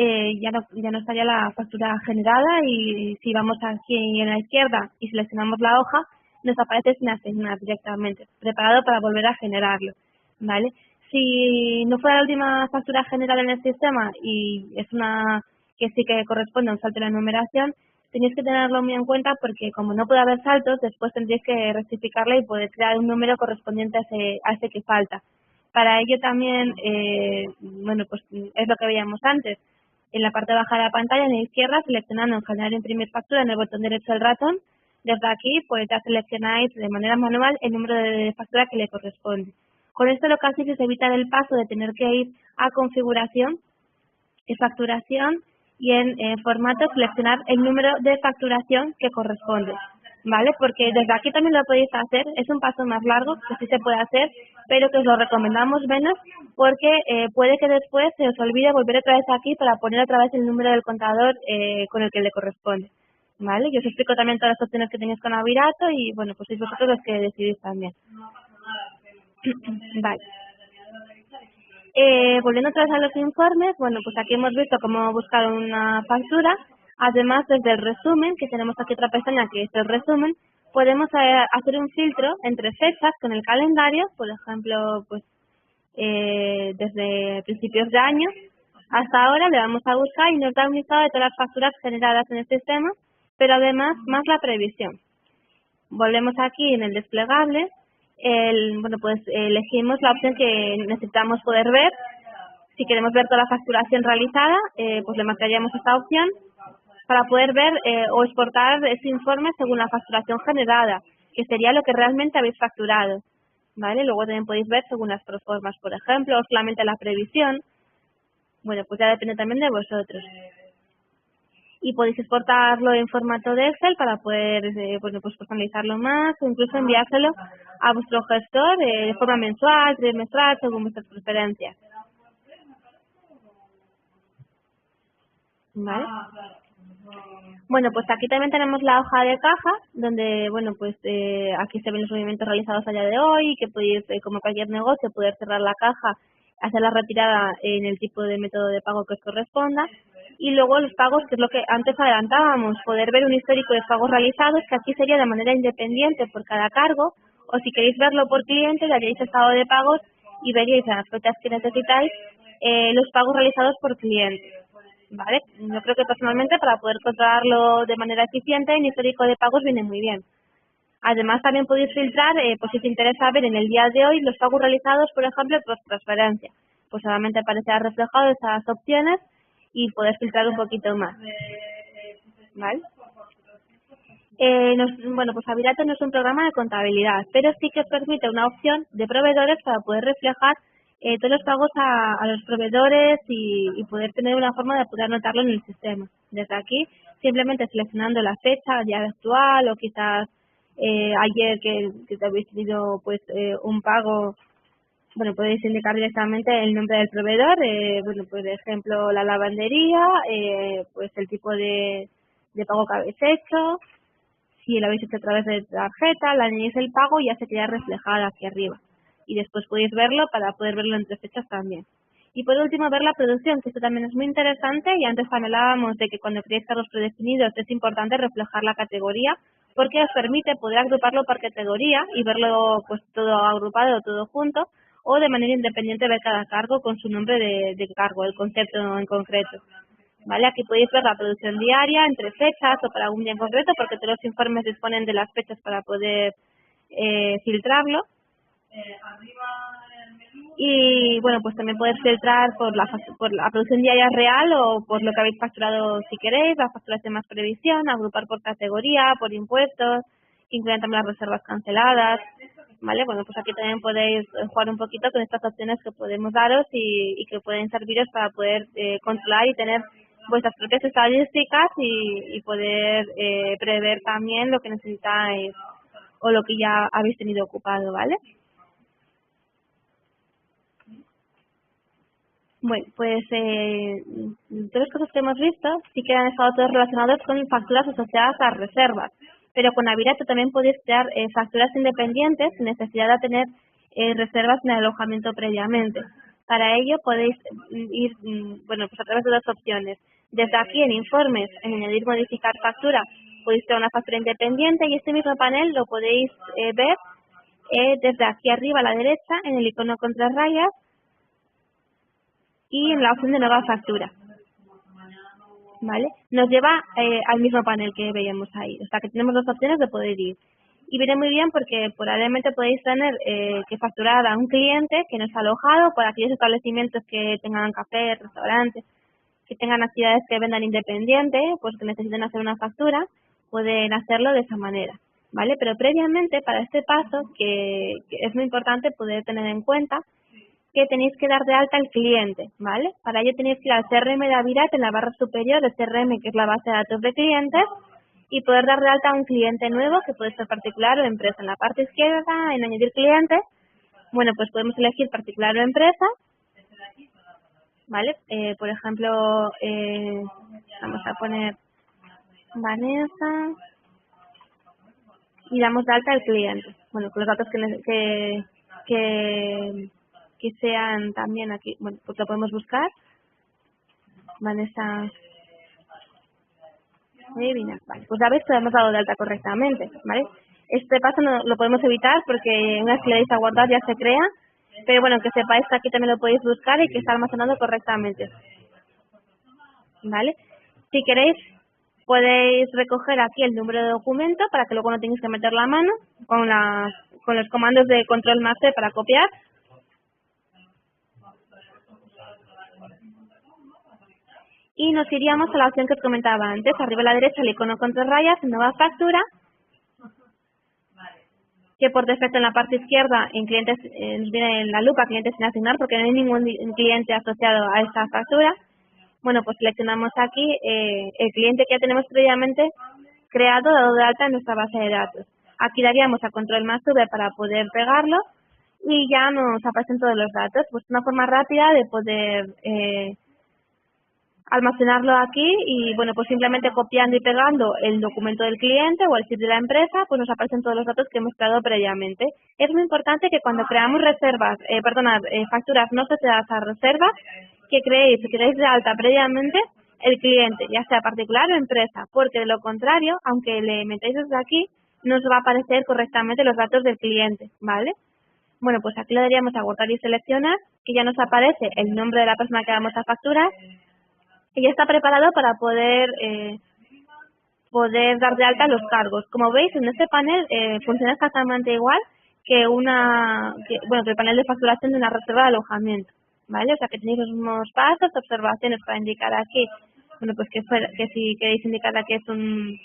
no estaría la factura generada y si vamos aquí en la izquierda y seleccionamos la hoja, nos aparece sin asignar directamente, preparado para volver a generarlo. Vale, si no fuera la última factura generada en el sistema y es una que sí que corresponde a un salto en la numeración, tenéis que tenerlo muy en cuenta porque como no puede haber saltos, después tendréis que rectificarla y poder crear un número correspondiente a ese que falta. Para ello también, bueno, pues es lo que veíamos antes. En la parte baja de la pantalla, en la izquierda, seleccionando en generar imprimir factura en el botón derecho del ratón. Desde aquí, pues ya seleccionáis de manera manual el número de factura que le corresponde. Con esto lo que hacéis es evitar el paso de tener que ir a configuración y facturación y en formato seleccionar el número de facturación que corresponde. ¿Vale? Porque desde aquí también lo podéis hacer, es un paso más largo que sí se puede hacer, pero que os lo recomendamos menos porque puede que después se os olvide volver otra vez aquí para poner otra vez el número del contador con el que le corresponde. ¿Vale? Yo os explico también todas las opciones que tenéis con Navigato y bueno, pues sois vosotros los que decidís también. Vale. Volviendo otra vez a los informes, bueno, pues aquí hemos visto cómo buscar una factura. Además, desde el resumen, que tenemos aquí otra pestaña que es el resumen, podemos hacer un filtro entre fechas con el calendario, por ejemplo, pues desde principios de año hasta ahora le damos a buscar y nos da un listado de todas las facturas generadas en el sistema, pero además más la previsión. Volvemos aquí en el desplegable, bueno, pues elegimos la opción que necesitamos poder ver. Si queremos ver toda la facturación realizada, pues le marcaríamos esta opción para poder ver o exportar ese informe según la facturación generada, que sería lo que realmente habéis facturado. ¿Vale? Luego también podéis ver según las proformas, por ejemplo, o solamente la previsión. Bueno, pues ya depende también de vosotros. Y podéis exportarlo en formato de Excel para poder bueno, pues personalizarlo más o incluso enviárselo a vuestro gestor de forma mensual, trimestral, según vuestras preferencias. ¿Vale? Bueno, pues aquí también tenemos la hoja de caja, donde, bueno, pues aquí se ven los movimientos realizados a día de hoy, que podéis, como cualquier negocio, poder cerrar la caja, hacer la retirada en el tipo de método de pago que os corresponda. Y luego los pagos, que es lo que antes adelantábamos, poder ver un histórico de pagos realizados, que aquí sería de manera independiente por cada cargo, o si queréis verlo por cliente, daríais estado de pagos y veríais en las fechas que necesitáis los pagos realizados por cliente, ¿vale? Yo creo que personalmente para poder controlarlo de manera eficiente en histórico de pagos viene muy bien. Además también podéis filtrar, pues si te interesa ver en el día de hoy los pagos realizados, por ejemplo, por transferencia. Pues solamente aparecerá reflejado esas opciones y podés filtrar un poquito más, ¿vale? Bueno, pues Avirato no es un programa de contabilidad, pero sí que permite una opción de proveedores para poder reflejar todos los pagos a los proveedores y poder tener una forma de poder anotarlo en el sistema. Desde aquí, simplemente seleccionando la fecha, día actual o quizás ayer que te habéis tenido pues un pago, bueno, podéis indicar directamente el nombre del proveedor, bueno, por ejemplo, la lavandería, pues el tipo de pago que habéis hecho. Si lo habéis hecho a través de tarjeta, le añadís el pago y ya se queda reflejada aquí arriba. Y después podéis verlo para poder verlo entre fechas también. Y por último, ver la producción, que esto también es muy interesante. Y antes también hablábamos de que cuando creáis cargos predefinidos es importante reflejar la categoría, porque os permite poder agruparlo por categoría y verlo pues todo agrupado, todo junto, o de manera independiente ver cada cargo con su nombre de cargo, el concepto en concreto. ¿Vale? Aquí podéis ver la producción diaria, entre fechas o para un día en concreto, porque todos los informes disponen de las fechas para poder filtrarlo. Y bueno, pues también puedes filtrar por la producción diaria real o por lo que habéis facturado si queréis, la facturación más previsión, agrupar por categoría, por impuestos, incluyen también las reservas canceladas. ¿Vale? Bueno, pues aquí también podéis jugar un poquito con estas opciones que podemos daros y que pueden serviros para poder controlar y tener vuestras propias estadísticas y poder prever también lo que necesitáis o lo que ya habéis tenido ocupado, ¿vale? Bueno, pues todas las cosas que hemos visto sí que han estado todos relacionados con facturas asociadas a reservas, pero con Avirato también podéis crear facturas independientes sin necesidad de tener reservas en el alojamiento previamente. Para ello podéis ir, bueno, pues a través de dos opciones. Desde aquí en informes, en añadir modificar factura, podéis crear una factura independiente y este mismo panel lo podéis ver desde aquí arriba a la derecha en el icono con tres rayas y en la opción de nueva factura, ¿vale? Nos lleva al mismo panel que veíamos ahí, o sea que tenemos dos opciones de poder ir. Y viene muy bien porque probablemente podéis tener que facturar a un cliente que no está alojado por aquellos establecimientos que tengan cafés, restaurantes, que tengan actividades que vendan independiente, pues que necesiten hacer una factura, pueden hacerlo de esa manera, ¿vale? Pero previamente, para este paso, que es muy importante poder tener en cuenta, que tenéis que dar de alta al cliente, ¿vale? Para ello tenéis que ir al CRM de Avirat en la barra superior de CRM, que es la base de datos de clientes, y poder dar de alta a un cliente nuevo, que puede ser particular o empresa. En la parte izquierda, en añadir clientes, bueno, pues podemos elegir particular o empresa, ¿vale? Por ejemplo, vamos a poner Vanessa y damos de alta al cliente. Bueno, con los datos que sean también aquí, bueno, pues lo podemos buscar. Vanessa Medina, vale, pues a ver si lo hemos dado de alta correctamente, ¿vale? Este paso no lo podemos evitar porque una vez que le deis a guardar ya se crea, pero bueno, que sepáis que aquí también lo podéis buscar y que está almacenado correctamente, ¿vale? Si queréis, podéis recoger aquí el número de documento para que luego no tengáis que meter la mano con los comandos de control más C para copiar. Y nos iríamos a la opción que os comentaba antes, arriba a la derecha el icono con tres rayas, nueva factura, que por defecto en la parte izquierda en clientes nos viene en la lupa clientes sin asignar porque no hay ningún cliente asociado a esta factura. Bueno, pues seleccionamos aquí el cliente que ya tenemos previamente creado, dado de alta en nuestra base de datos. Aquí daríamos a control más V para poder pegarlo y ya nos aparecen todos los datos. Pues una forma rápida de poder almacenarlo aquí y bueno, pues simplemente copiando y pegando el documento del cliente o el sitio de la empresa, pues nos aparecen todos los datos que hemos creado previamente. Es muy importante que cuando creamos facturas no asociadas a reservas, que creéis de alta previamente el cliente, ya sea particular o empresa, porque de lo contrario, aunque le metáis desde aquí, no os va a aparecer correctamente los datos del cliente, ¿vale? Bueno, pues aquí le daríamos a guardar y seleccionar, que ya nos aparece el nombre de la persona que vamos a facturar y ya está preparado para poder dar de alta los cargos. Como veis, en este panel funciona exactamente igual que que el panel de facturación de una reserva de alojamiento, ¿vale? O sea, que tenéis los mismos pasos, observaciones para indicar aquí, bueno, pues que si queréis indicar aquí es un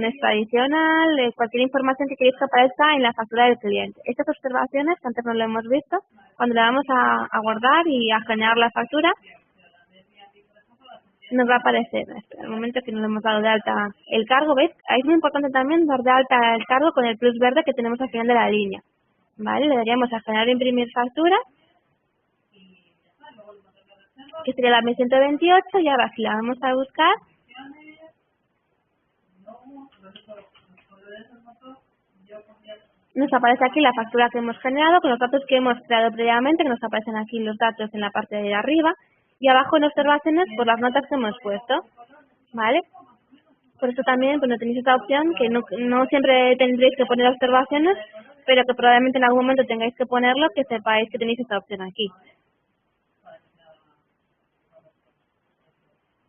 extra adicional, cualquier información que queréis que aparezca en la factura del cliente. Estas observaciones, que antes no lo hemos visto, cuando le vamos a guardar y a generar la factura, nos va a aparecer, espera, el momento que nos hemos dado de alta el cargo, ¿veis? Ahí es muy importante también dar de alta el cargo con el plus verde que tenemos al final de la línea, ¿vale? Le daríamos a generar e imprimir factura, que sería la 1128, y ahora si la vamos a buscar, nos aparece aquí la factura que hemos generado con los datos que hemos creado previamente, que nos aparecen aquí los datos en la parte de arriba, y abajo en observaciones por las notas que hemos puesto, ¿vale? Por eso también, cuando tenéis esta opción, que no siempre tendréis que poner observaciones, pero que probablemente en algún momento tengáis que ponerlo, que sepáis que tenéis esta opción aquí,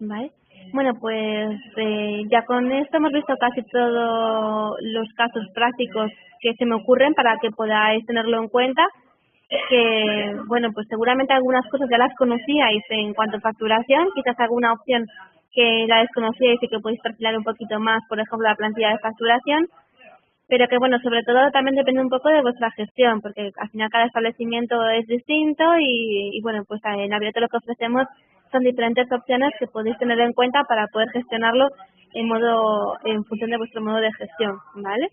¿vale? Bueno, pues ya con esto hemos visto casi todos los casos prácticos que se me ocurren para que podáis tenerlo en cuenta, que, bueno, pues seguramente algunas cosas ya las conocíais en cuanto a facturación, quizás alguna opción que la desconocíais y que podéis perfilar un poquito más, por ejemplo, la plantilla de facturación, pero que, bueno, sobre todo también depende un poco de vuestra gestión, porque al final cada establecimiento es distinto y bueno, pues en Aviato lo que ofrecemos son diferentes opciones que podéis tener en cuenta para poder gestionarlo en función de vuestro modo de gestión, ¿vale?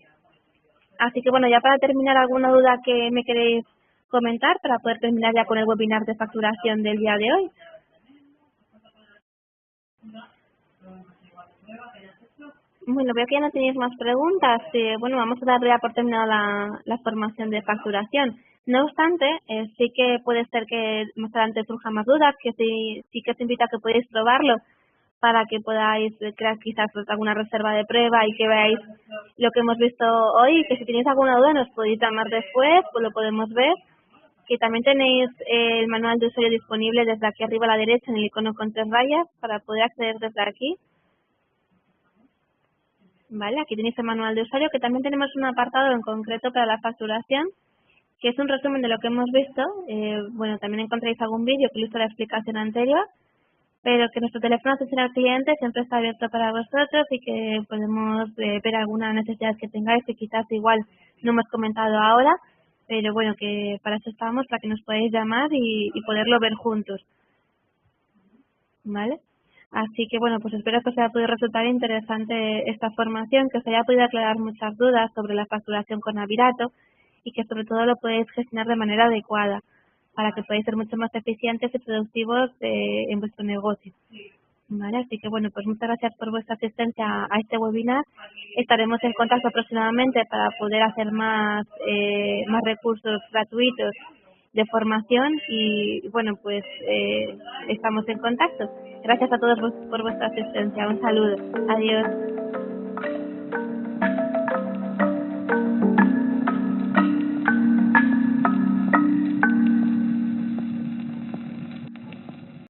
Así que, bueno, ya para terminar, ¿alguna duda que me queréis comentar para poder terminar ya con el webinar de facturación del día de hoy? Bueno, veo que ya no tenéis más preguntas. Bueno, vamos a dar ya por terminada la formación de facturación. No obstante, sí que puede ser que más adelante surjan más dudas, que sí que os invito a que podáis probarlo para que podáis crear quizás alguna reserva de prueba y que veáis lo que hemos visto hoy, que si tenéis alguna duda nos podéis llamar después, pues lo podemos ver. Que también tenéis el manual de usuario disponible desde aquí arriba a la derecha en el icono con 3 rayas para poder acceder desde aquí. Vale, aquí tenéis el manual de usuario, que también tenemos un apartado en concreto para la facturación, que es un resumen de lo que hemos visto. Bueno, también encontráis algún vídeo que ilustra la explicación anterior, pero que nuestro teléfono de atención al cliente siempre está abierto para vosotros y que podemos ver alguna necesidad que tengáis que quizás igual no hemos comentado ahora, pero bueno, que para eso estamos, para que nos podáis llamar y poderlo ver juntos, ¿vale? Así que bueno, pues espero que os haya podido resultar interesante esta formación, que os haya podido aclarar muchas dudas sobre la facturación con Avirato y que sobre todo lo podéis gestionar de manera adecuada para que podáis ser mucho más eficientes y productivos en vuestro negocio. Vale, así que bueno, pues muchas gracias por vuestra asistencia a este webinar. Estaremos en contacto aproximadamente para poder hacer más recursos gratuitos de formación y bueno, pues estamos en contacto. Gracias a todos por vuestra asistencia. Un saludo. Adiós.